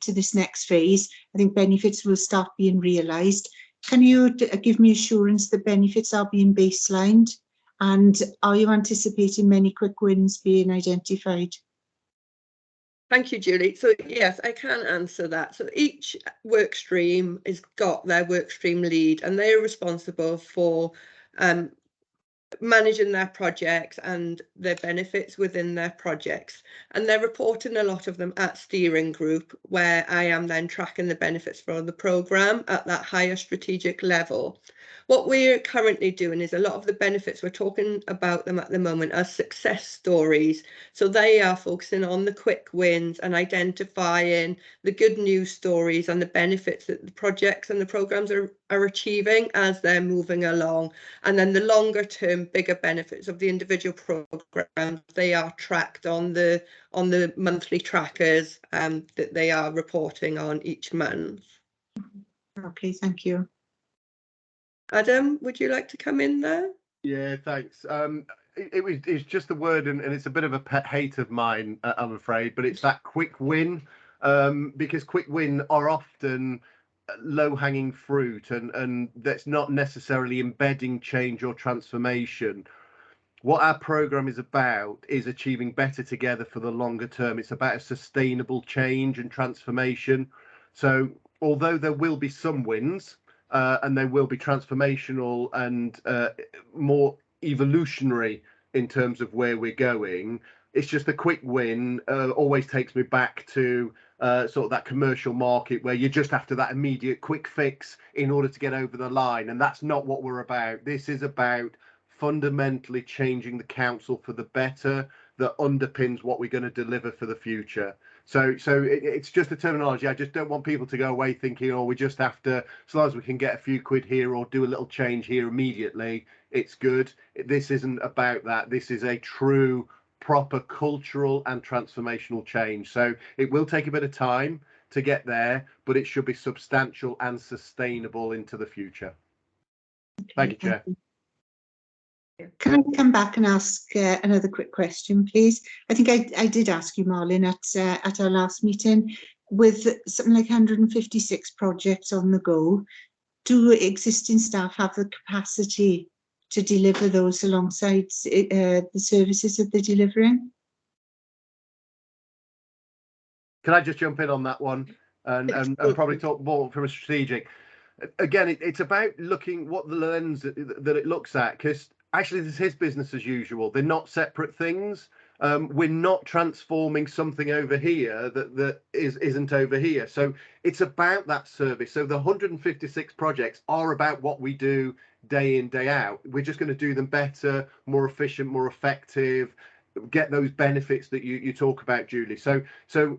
to this next phase. I think benefits will start being realised. Can you give me assurance that benefits are being baselined, and are you anticipating many quick wins being identified? Thank you, Julie. So yes, I can answer that. So each work stream has got their work stream lead, and they are responsible for managing their projects and their benefits within their projects, and they're reporting a lot of them at steering group, where I am then tracking the benefits for the programme at that higher strategic level. What we're currently doing is a lot of the benefits, we're talking about them at the moment as success stories. So they are focusing on the quick wins and identifying the good news stories and the benefits that the projects and the programmes are achieving as they're moving along. And then the longer term, bigger benefits of the individual programmes, they are tracked on the monthly trackers that they are reporting on each month. Okay, thank you. Adam, would you like to come in there? Yeah, thanks. It's just a word, and it's a bit of a pet hate of mine, I'm afraid, but it's that quick win, because quick win are often low-hanging fruit, and that's not necessarily embedding change or transformation. What our programme is about is achieving better together for the longer term. It's about a sustainable change and transformation. So although there will be some wins, and they will be transformational and more evolutionary in terms of where we're going, it's just a quick win always takes me back to sort of that commercial market where you're just after that immediate quick fix in order to get over the line. And that's not what we're about. This is about fundamentally changing the council for the better that underpins what we're going to deliver for the future. So it's just a terminology. I just don't want people to go away thinking, oh, we're just after, as long as we can get a few quid here or do a little change here immediately. it's good. This isn't about that. This is a true, proper cultural and transformational change. So it will take a bit of time to get there, but it should be substantial and sustainable into the future. Thank you, Chair. Can I come back and ask another quick question, please? I think I did ask you, Marlin, at our last meeting. With something like 156 projects on the go, do existing staff have the capacity to deliver those alongside the services that they're delivering? Can I just jump in on that one and probably talk more from a strategic? Again, it's about looking what the lens that it looks at, because actually this is business as usual. They're not separate things. We're not transforming something over here that isn't over here. So it's about that service. So the 156 projects are about what we do day in, day out. We're just going to do them better, more efficient, more effective, get those benefits that you talk about, Julie. So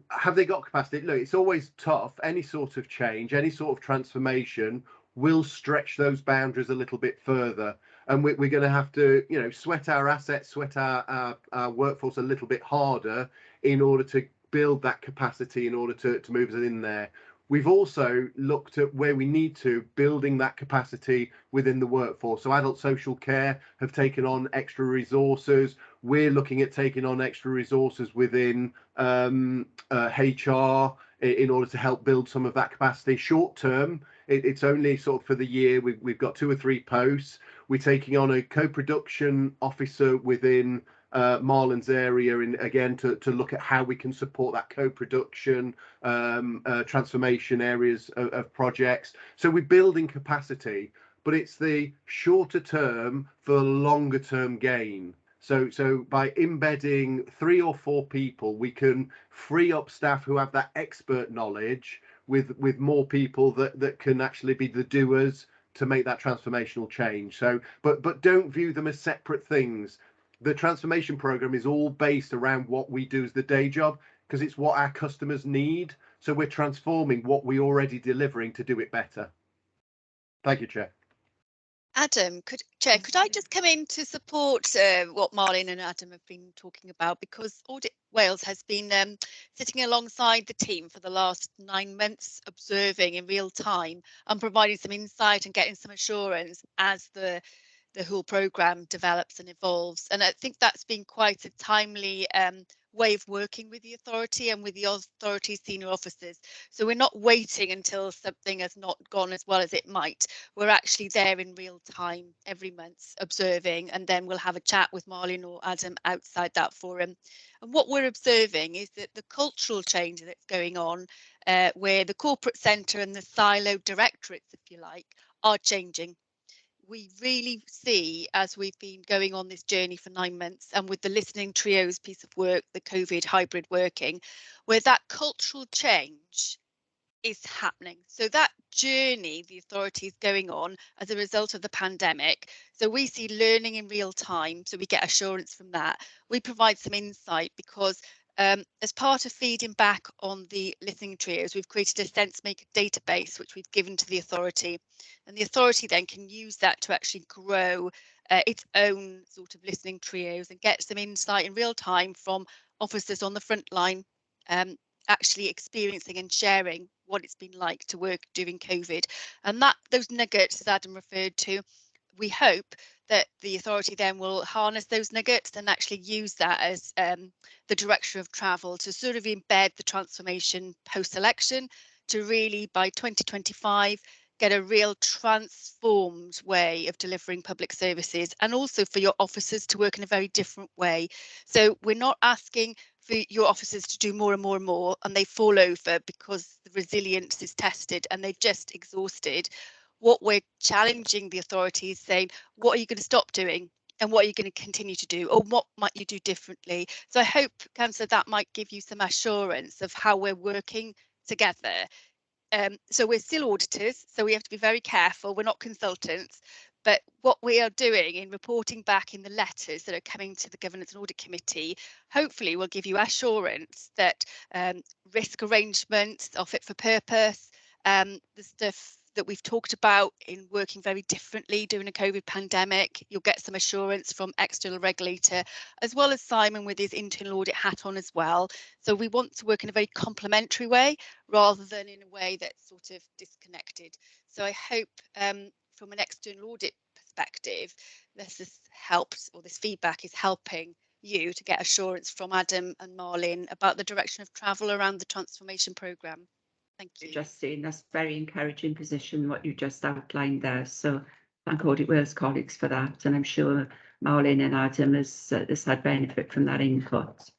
have they got capacity? Look, it's always tough. Any sort of change, any sort of transformation will stretch those boundaries a little bit further. And we're going to have to, sweat our assets, sweat our workforce a little bit harder in order to build that capacity, in order to move us in there. We've also looked at where we need to, building that capacity within the workforce. So adult social care have taken on extra resources. We're looking at taking on extra resources within HR in order to help build some of that capacity. Short term, it's only sort of for the year. We've got 2 or 3 posts. We're taking on a co-production officer within Marlin's area, and again to look at how we can support that co-production transformation areas of projects. So we're building capacity, but it's the shorter term for the longer term gain. So by embedding 3 or 4 people, we can free up staff who have that expert knowledge with more people that can actually be the doers to make that transformational change. So but don't view them as separate things. The transformation program is all based around what we do as the day job, because it's what our customers need. So we're transforming what we're already delivering to do it better. Thank you, Chair. Adam, could I just come in to support what Marlin and Adam have been talking about, because Audit Wales has been sitting alongside the team for the last 9 months, observing in real time and providing some insight and getting some assurance as the whole programme develops and evolves. And I think that's been quite a timely way of working with the authority and with the authority's senior officers. So we're not waiting until something has not gone as well as it might. We're actually there in real time every month observing, and then we'll have a chat with Marlin or Adam outside that forum. And what we're observing is that the cultural change that's going on, where the corporate centre and the siloed directorates, if you like, are changing. We really see, as we've been going on this journey for 9 months, and with the listening trios piece of work, the COVID hybrid working, where that cultural change is happening. So that journey the authority is going on as a result of the pandemic. So we see learning in real time, so we get assurance from that. We provide some insight because as part of feeding back on the listening trios, we've created a SenseMaker database, which we've given to the authority. And the authority then can use that to actually grow its own sort of listening trios and get some insight in real time from officers on the front line, actually experiencing and sharing what it's been like to work during COVID. And those nuggets, as Adam referred to, we hope that the authority then will harness those nuggets and actually use that as the direction of travel to sort of embed the transformation post-election to really, by 2025, get a real transformed way of delivering public services, and also for your officers to work in a very different way. So we're not asking for your officers to do more and more and more, and they fall over because the resilience is tested and they're just exhausted. What we're challenging the authorities, saying, what are you going to stop doing? And what are you going to continue to do? Or what might you do differently? So I hope, Councillor, that might give you some assurance of how we're working together. So we're still auditors, so we have to be very careful. We're not consultants. But what we are doing in reporting back in the letters that are coming to the Governance and Audit Committee, hopefully will give you assurance that risk arrangements are fit for purpose, the stuff that we've talked about in working very differently during a COVID pandemic. You'll get some assurance from external regulator, as well as Simon with his internal audit hat on as well. So we want to work in a very complementary way rather than in a way that's sort of disconnected. So I hope from an external audit perspective, this helps, or this feedback is helping you to get assurance from Adam and Marlene about the direction of travel around the transformation programme. Thank you. Justine, that's very encouraging position, what you just outlined there. So thank Audit Wales colleagues for that. And I'm sure Marlene and Adam has had benefit from that input.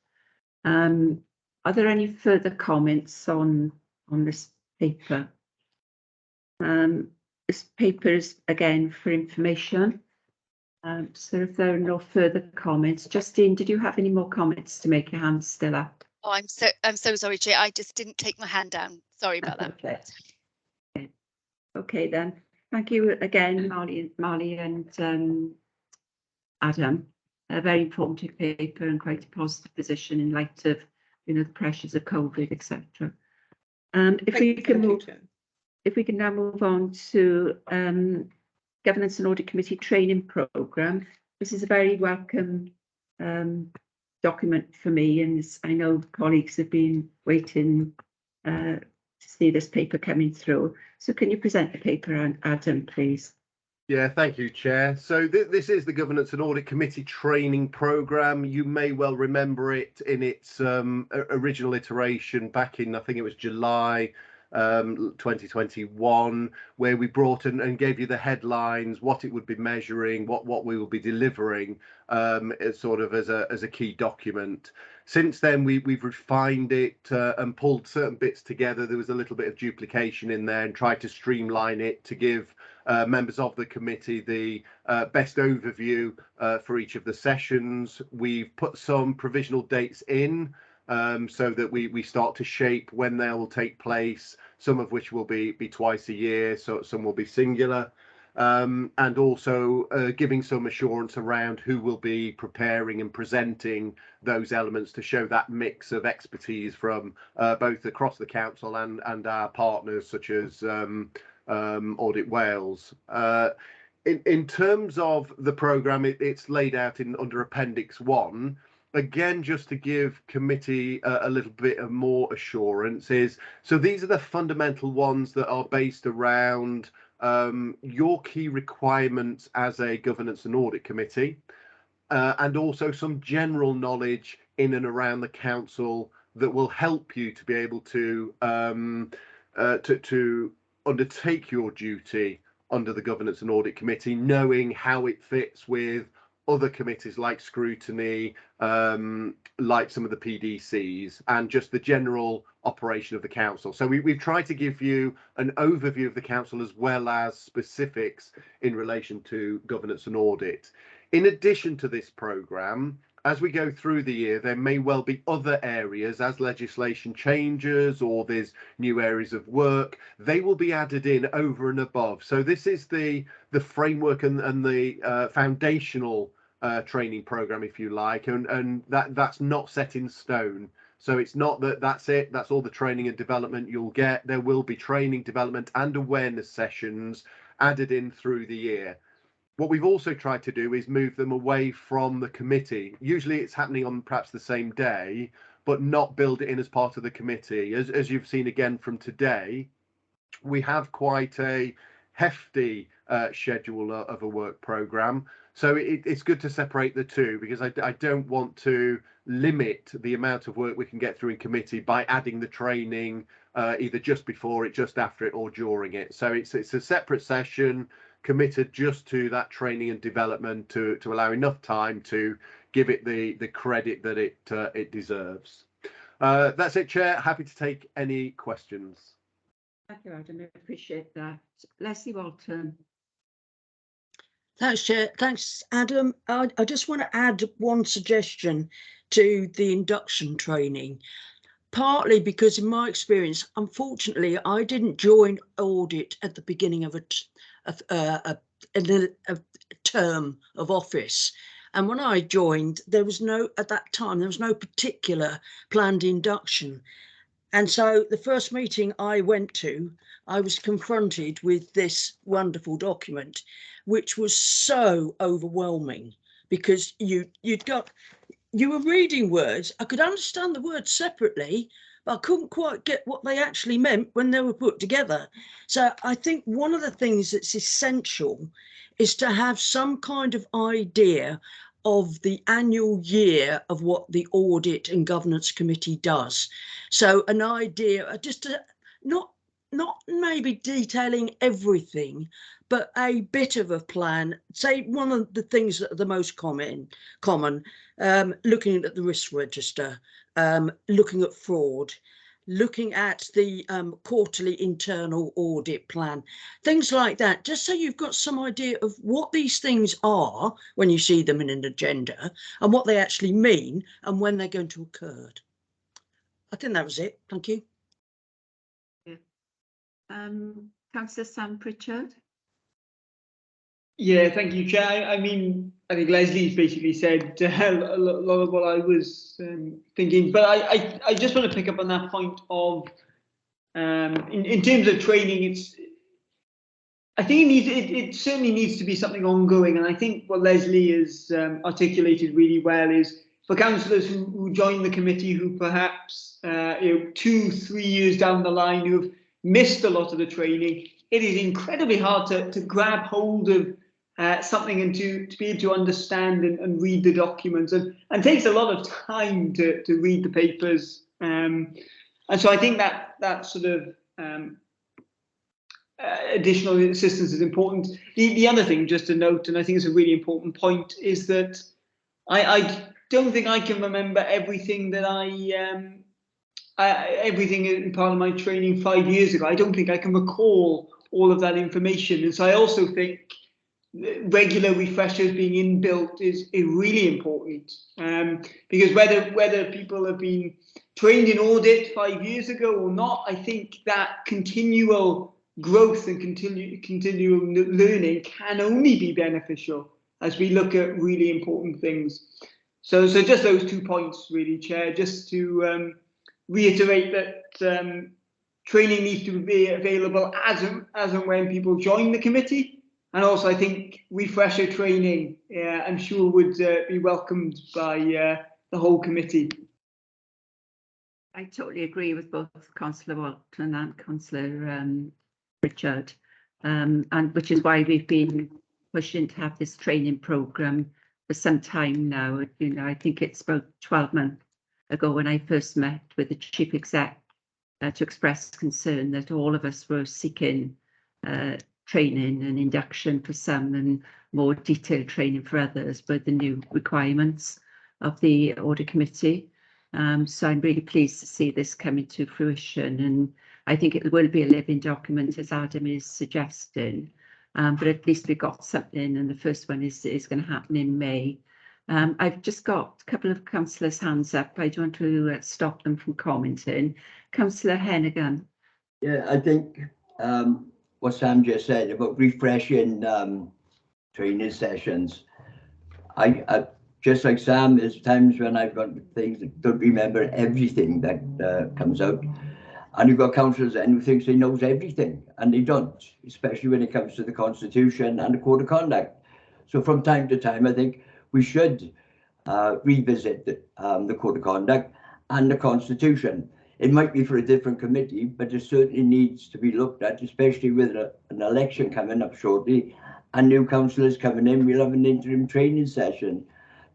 Are there any further comments on this paper? This paper is again for information. So if there are no further comments, Justine, did you have any more comments to make? Your hand's still up. Oh, I'm so sorry, Chair. I just didn't take my hand down. Sorry about that. Okay then. Thank you again, Marley and Adam. A very informative paper and quite a positive position in light of, you know, the pressures of COVID, etc. If we can now move on to Governance and Audit Committee training programme. This is a very welcome document for me, and I know colleagues have been waiting to see this paper coming through. So can you present the paper, Adam, please? Yeah, thank you, Chair. So this is the Governance and Audit Committee training programme. You may well remember it in its original iteration back in, I think it was July 2021, where we brought and gave you the headlines, what it would be measuring, what we will be delivering, as sort of as a key document. Since then, we've refined it and pulled certain bits together. There was a little bit of duplication in there, and tried to streamline it to give members of the committee the best overview for each of the sessions. We've put some provisional dates in, so that we start to shape when they will take place, some of which will be twice a year, so some will be singular, and also giving some assurance around who will be preparing and presenting those elements to show that mix of expertise from both across the council and our partners such as Audit Wales. In terms of the programme, it's laid out under Appendix 1. Again, just to give committee a little bit of more assurance, so these are the fundamental ones that are based around your key requirements as a governance and audit committee, and also some general knowledge in and around the council that will help you to be able to undertake your duty under the Governance and Audit Committee, knowing how it fits with other committees like scrutiny, like some of the PDCs, and just the general operation of the council. So we've tried to give you an overview of the council as well as specifics in relation to governance and audit. In addition to this programme, as we go through the year, there may well be other areas as legislation changes or there's new areas of work. They will be added in over and above. So this is the framework and the foundational training programme, if you like, and that's not set in stone. So it's not that's it, that's all the training and development you'll get. There will be training, development and awareness sessions added in through the year. What we've also tried to do is move them away from the committee. Usually it's happening on perhaps the same day, but not build it in as part of the committee. As you've seen again from today, we have quite a hefty schedule of a work programme. So it's good to separate the two, because I don't want to limit the amount of work we can get through in committee by adding the training either just before it, just after it, or during it. So it's a separate session committed just to that training and development to allow enough time to give it the credit that it deserves. That's it, Chair. Happy to take any questions. Thank you, Adam. I appreciate that. Leslie Walton. Thanks, Chair. Thanks, Adam. I just want to add one suggestion to the induction training, partly because in my experience, unfortunately, I didn't join audit at the beginning of a term of office. And when I joined, at that time, there was no particular planned induction. And so the first meeting I went to, I was confronted with this wonderful document, which was so overwhelming, because you were reading words. I could understand the words separately, but I couldn't quite get what they actually meant when they were put together. So I think one of the things that's essential is to have some kind of idea of the annual year of what the Audit and Governance Committee does. So an idea, just not maybe detailing everything, but a bit of a plan. Say one of the things that are the most common, looking at the risk register, looking at fraud, looking at the quarterly internal audit plan, things like that, just so you've got some idea of what these things are when you see them in an agenda and what they actually mean and when they're going to occur. I think that was it. Thank you. Councillor Sam Pritchard. Yeah, thank you, Chair. I mean, I think Leslie's basically said a lot of what I was thinking, but I just want to pick up on that point of, in terms of training, I think it certainly needs to be something ongoing, and I think what Leslie has articulated really well is for councillors who join the committee who perhaps 2-3 years down the line who have missed a lot of the training, it is incredibly hard to grab hold of something and to be able to understand and read the documents, and takes a lot of time to read the papers, and so I think that sort of additional assistance is important. The other thing just to note, and I think it's a really important point, is that I don't think I can remember everything that everything in part of my training 5 years ago. I don't think I can recall all of that information, and so I also think regular refreshers being inbuilt is really important, because whether people have been trained in audit 5 years ago or not, I think that continual growth and continual learning can only be beneficial as we look at really important things. So just those 2 points really, Chair, just to reiterate that training needs to be available as and when people join the committee, and also I think refresher training, I'm sure would be welcomed by the whole committee. I totally agree with both Councillor Walton and Councillor Richard, and which is why we've been pushing to have this training programme for some time now. You know, I think it's about 12 months ago when I first met with the Chief Exec to express concern that all of us were seeking training and induction for some and more detailed training for others with the new requirements of the Audit Committee. So I'm really pleased to see this coming to fruition, and I think it will be a living document, as Adam is suggesting, but at least we've got something, and the first one is going to happen in May. I've just got a couple of councillors' hands up. I don't want to stop them from commenting. Councillor Hennigan. Yeah, I think what Sam just said about refreshing training sessions, I just like Sam, there's times when I've got things that don't remember everything that comes out. And you've got councillors then who thinks they knows everything, and they don't, especially when it comes to the Constitution and the Code of Conduct. So from time to time, I think we should revisit the Code of Conduct and the Constitution. It might be for a different committee, but it certainly needs to be looked at, especially with an election coming up shortly and new councillors coming in. We'll have an interim training session.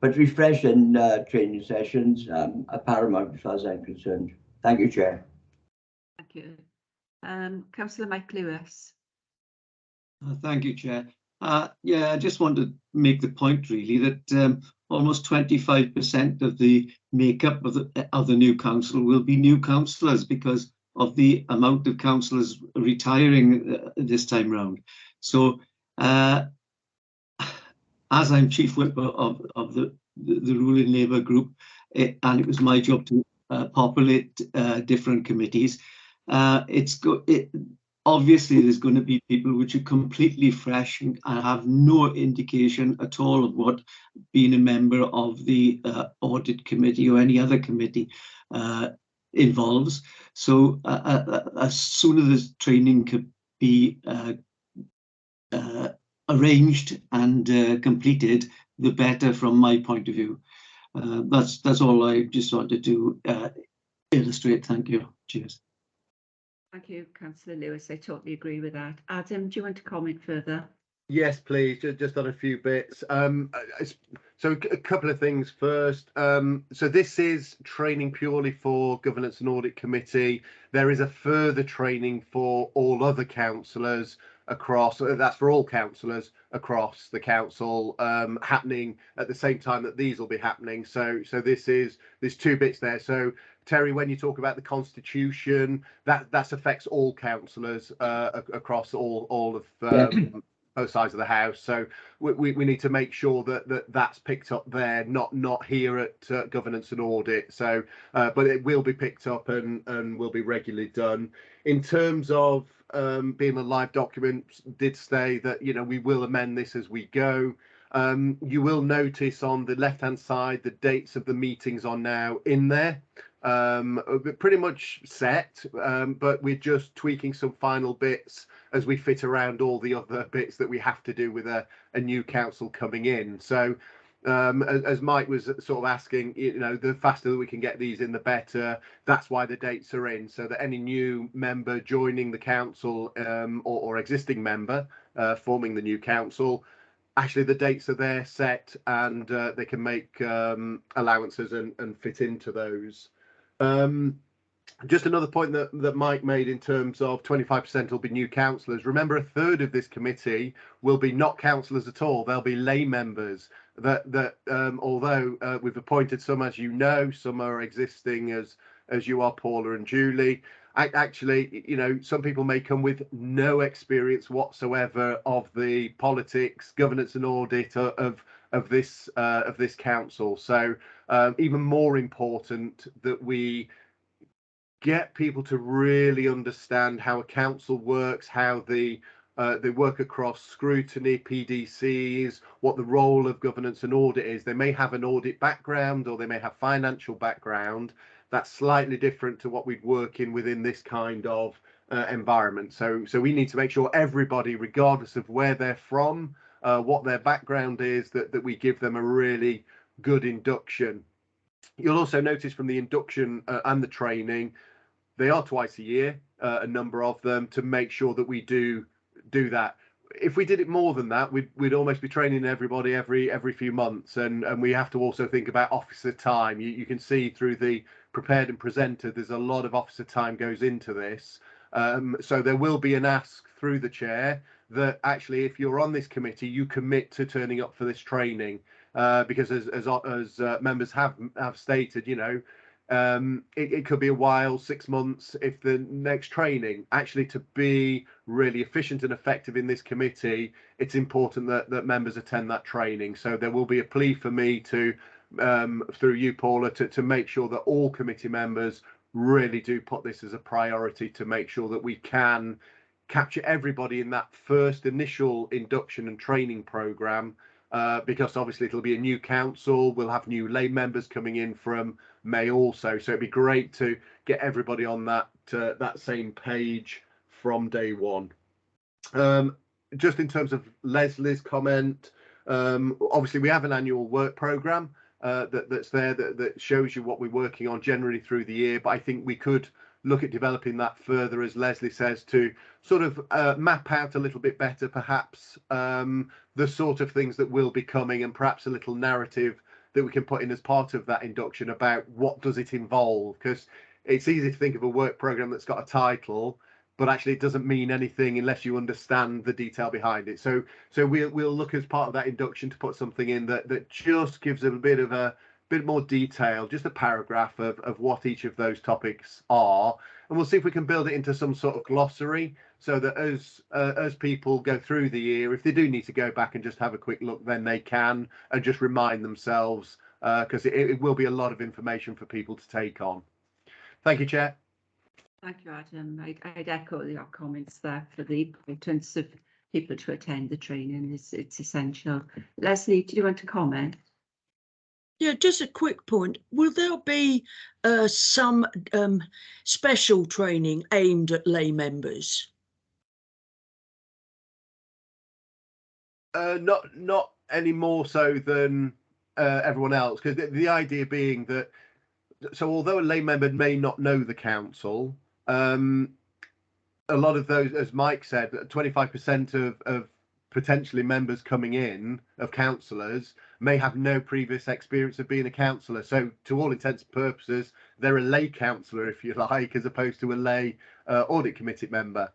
But refreshing training sessions are paramount as far as I'm concerned. Thank you, Chair. Thank you. Councillor Mike Lewis. Thank you, Chair. Yeah, I just want to make the point really that almost 25% of the makeup of the new council will be new councillors because of the amount of councillors retiring this time round. So as I'm Chief Whip of the ruling Labour group, and it was my job to populate different committees, obviously there's going to be people which are completely fresh and have no indication at all of what being a member of the audit committee or any other committee involves. So as soon as this training could be arranged and completed, the better from my point of view. That's all I just wanted to illustrate. Thank you. Cheers. Thank you, Councillor Lewis. I totally agree with that. Adam, do you want to comment further? Yes, please. Just on a few bits. So a couple of things first. So this is training purely for Governance and Audit Committee. There is a further training for all other councillors across. That's for all councillors across the council, happening at the same time that these will be happening. So there's two bits there. So Terry, when you talk about the constitution, that affects all councillors across all of both sides of the house. So we need to make sure that's picked up there, not here at Governance and Audit. So but it will be picked up and will be regularly done. In terms of being a live document, did say that, you know, we will amend this as we go. You will notice on the left hand side the dates of the meetings are now in there, pretty much set, but we're just tweaking some final bits as we fit around all the other bits that we have to do with a new council coming in. So as Mike was sort of asking, you know, the faster that we can get these in, the better. That's why the dates are in, so that any new member joining the council or existing member forming the new council, actually the dates are there set, and they can make allowances and fit into those. Just another point that Mike made in terms of 25% will be new councillors. Remember, a third of this committee will be not councillors at all. They'll be lay members that although we've appointed some, as you know, some are existing as you are, Paula and Julie. Actually, you know, some people may come with no experience whatsoever of the politics, governance and audit of this council. So even more important that we get people to really understand how a council works, how they work across scrutiny, PDCs, what the role of governance and audit is. They may have an audit background or they may have financial background. That's slightly different to what we'd work in within this kind of environment. So we need to make sure everybody, regardless of where they're from, what their background is, that we give them a really good induction. You'll also notice from the induction and the training, they are twice a year, a number of them, to make sure that we do that. If we did it more than that, we'd almost be training everybody every few months, and we have to also think about officer time. You can see through the prepared and presented, there's a lot of officer time goes into this. So there will be an ask through the chair that actually, if you're on this committee, you commit to turning up for this training, because as members have stated, you know, it could be a while, 6 months, if the next training. Actually, to be really efficient and effective in this committee, it's important that members attend that training. So there will be a plea for me to, through you, Paula, to make sure that all committee members really do put this as a priority, to make sure that we can capture everybody in that first initial induction and training programme. Because obviously it'll be a new council, we'll have new lay members coming in from May also, so it'd be great to get everybody on that same page from day one. Just in terms of Leslie's comment, obviously we have an annual work programme that's there that shows you what we're working on generally through the year, but I think we could look at developing that further, as Leslie says, to sort of map out a little bit better perhaps the sort of things that will be coming, and perhaps a little narrative that we can put in as part of that induction about what does it involve, because it's easy to think of a work programme that's got a title, but actually it doesn't mean anything unless you understand the detail behind it. So we'll look as part of that induction to put something in that just gives a bit more detail, just a paragraph of what each of those topics are, and we'll see if we can build it into some sort of glossary, so that as people go through the year, if they do need to go back and just have a quick look, then they can, and just remind themselves, because it will be a lot of information for people to take on. Thank you, Chair. Thank you, Adam. I'd echo your comments there for the importance of people to attend the training. It's essential. Leslie, do you want to comment? Yeah, just a quick point. Will there be some special training aimed at lay members? Not any more so than everyone else, because the idea being that, so although a lay member may not know the council, a lot of those, as Mike said, 25% of potentially members coming in of councillors may have no previous experience of being a councillor. So to all intents and purposes, they're a lay councillor, if you like, as opposed to a lay audit committee member.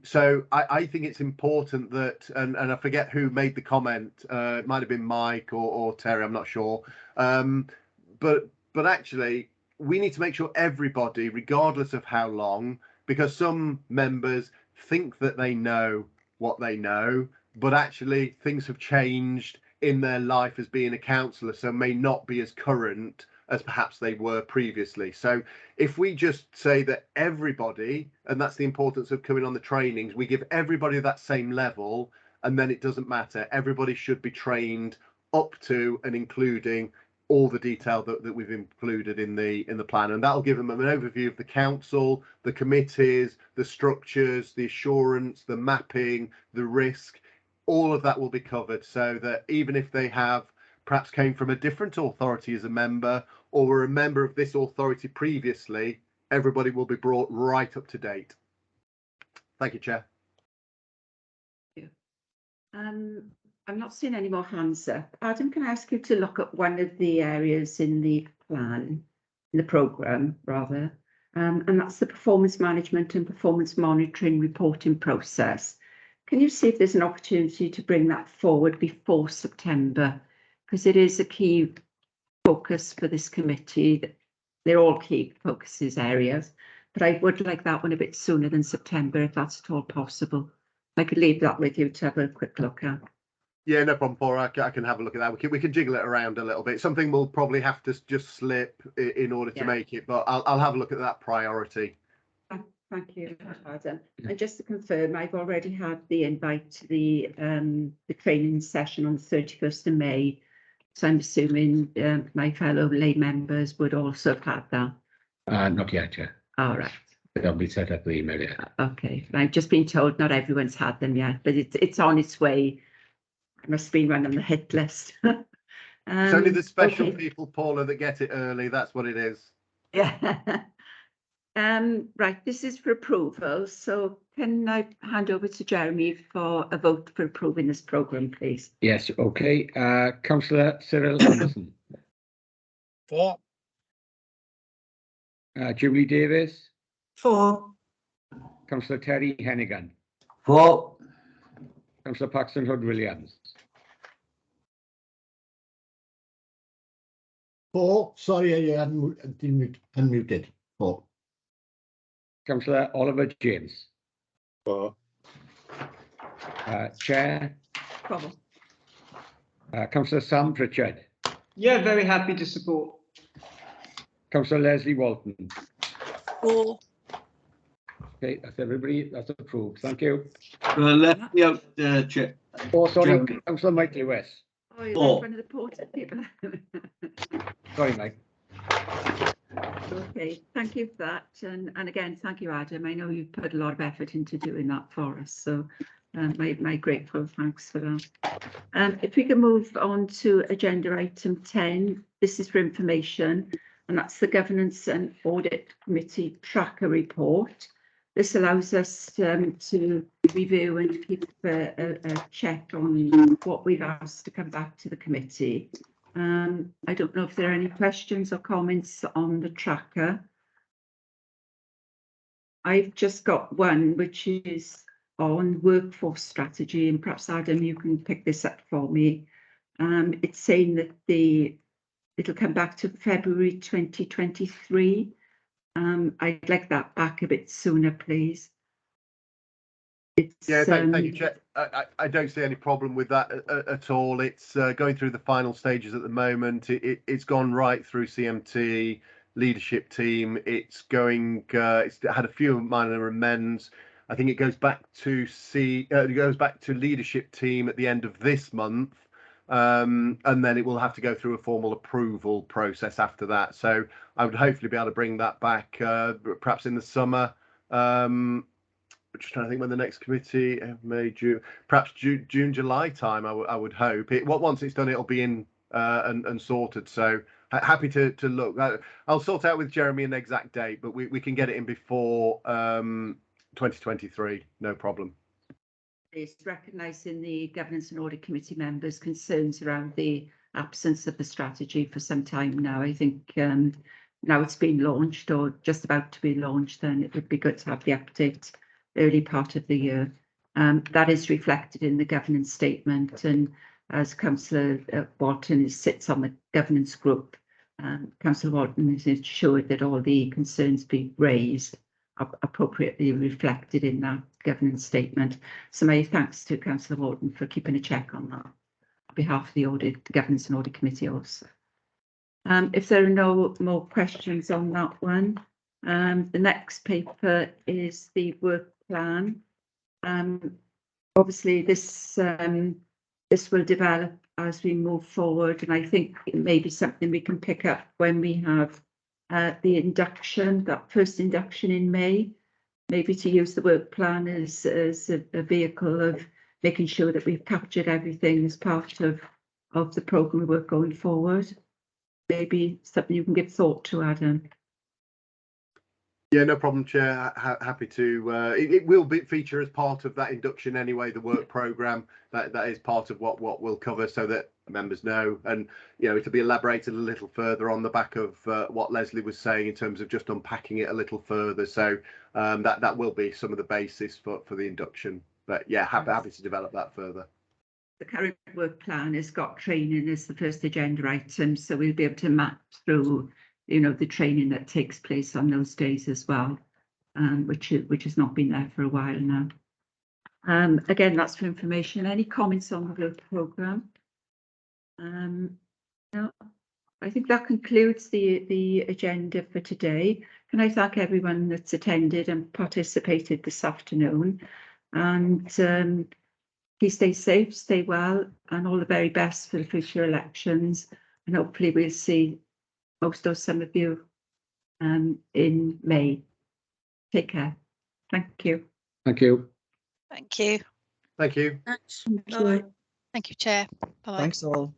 So I think it's important that, and I forget who made the comment, it might have been Mike or Terry, I'm not sure. But actually, we need to make sure everybody, regardless of how long, because some members think that they know what they know, but actually things have changed in their life as being a councillor, so may not be as current as perhaps they were previously. So if we just say that everybody, and that's the importance of coming on the trainings, we give everybody that same level, and then it doesn't matter. Everybody should be trained up to and including all the detail that we've included in the plan, and that'll give them an overview of the council, the committees, the structures, the assurance, the mapping, the risk. All of that will be covered, so that even if they have perhaps came from a different authority as a member, or were a member of this authority previously, everybody will be brought right up to date. Thank you, Chair. Thank you. I'm not seeing any more hands up. Adam, can I ask you to look at one of the areas in the plan, in the programme rather, and that's the performance management and performance monitoring reporting process. Can you see if there's an opportunity to bring that forward before September? Because it is a key focus for this committee. They're all key focuses areas, but I would like that one a bit sooner than September, if that's at all possible. I could leave that with you to have a quick look at. Yeah, no problem, Paul. I can have a look at that. We can jiggle it around a little bit. Something we'll probably have to just slip in order to make it, but I'll have a look at that priority. Thank you, Adam. And just to confirm, I've already had the invite to the training session on the 31st of May. So I'm assuming my fellow lay members would also have had that. Not yet, yeah. All right. They'll be set up the email, yeah. Okay. I've just been told not everyone's had them yet, but it's on its way. It must have been one on the hit list. It's only the special people, Paula, that get it early. That's what it is. Yeah. Right, this is for approval. So can I hand over to Jeremy for a vote for approving this programme, please? Yes, okay. Councillor Cyril Anderson. For. Julie Davis. For. Councillor Terry Hennigan. For. Councillor Paxton Hood-Williams. For. Sorry, I hadn't unmuted. For. Councillor Oliver James. For. Chair. Problem. Councillor Sam Pritchard. Yeah, very happy to support. Councillor Leslie Walton. For. Okay, that's everybody. That's approved. Thank you. Let me out, Chair. Oh, sorry, Councillor Mike Lewis. Oh, you're one of the important people. Sorry, Mike. Okay, thank you for that. And again, thank you, Adam. I know you've put a lot of effort into doing that for us. So my grateful thanks for that. If we can move on to agenda item 10, this is for information, and that's the Governance and Audit Committee Tracker Report. This allows us to review and keep a check on what we've asked to come back to the committee. I don't know if there are any questions or comments on the tracker. I've just got one, which is on workforce strategy, and perhaps Adam, you can pick this up for me. It's saying that it'll come back to February 2023. I'd like that back a bit sooner, please. Yeah, thank you, Chair. I don't see any problem with that at all. It's going through the final stages at the moment. It's gone right through CMT leadership team. It's going. It's had a few minor amends. I think it goes back to leadership team at the end of this month and then it will have to go through a formal approval process after that. So I would hopefully be able to bring that back perhaps in the summer. Just trying to think when the next committee, May, June, perhaps June, July time. I would hope it. Once it's done, it'll be in and sorted. So happy to look. I'll sort out with Jeremy an exact date, but we can get it in before 2023. No problem. Is recognising the Governance and Audit Committee members' concerns around the absence of the strategy for some time now. I think now it's been launched or just about to be launched, then it would be good to have the update early part of the year. That is reflected in the governance statement, and as Councillor Walton sits on the governance group, Councillor Walton is ensured that all the concerns be raised are appropriately reflected in that governance statement. So many thanks to Councillor Walton for keeping a check on that on behalf of the Governance and Audit Committee also. If there are no more questions on that one, the next paper is the work plan. Obviously this will develop as we move forward, and I think it may be something we can pick up when we have the induction, that first induction in May, maybe to use the work plan as a vehicle of making sure that we've captured everything as part of the programme of work going forward. Maybe something you can give thought to, Adam. Yeah, no problem, Chair. Happy to. It will feature as part of that induction anyway, the work programme. That is part of what we'll cover, so that members know. And, you know, it'll be elaborated a little further on the back of what Leslie was saying in terms of just unpacking it a little further. So that will be some of the basis for the induction. But yeah, happy to develop that further. The current work plan has got training as the first agenda item, so we'll be able to map through, you know, the training that takes place on those days as well, which has not been there for a while now. Again, that's for information. Any comments on the work programme? No, I think that concludes the agenda for today. Can I thank everyone that's attended and participated this afternoon, and please stay safe, stay well, and all the very best for the future elections, and hopefully we'll see most or some of you in May. Take care. Thank you. Thank you. Thank you. Thank you. Thanks. Thank Bye. you. Thank you, Chair. Bye. Thanks all.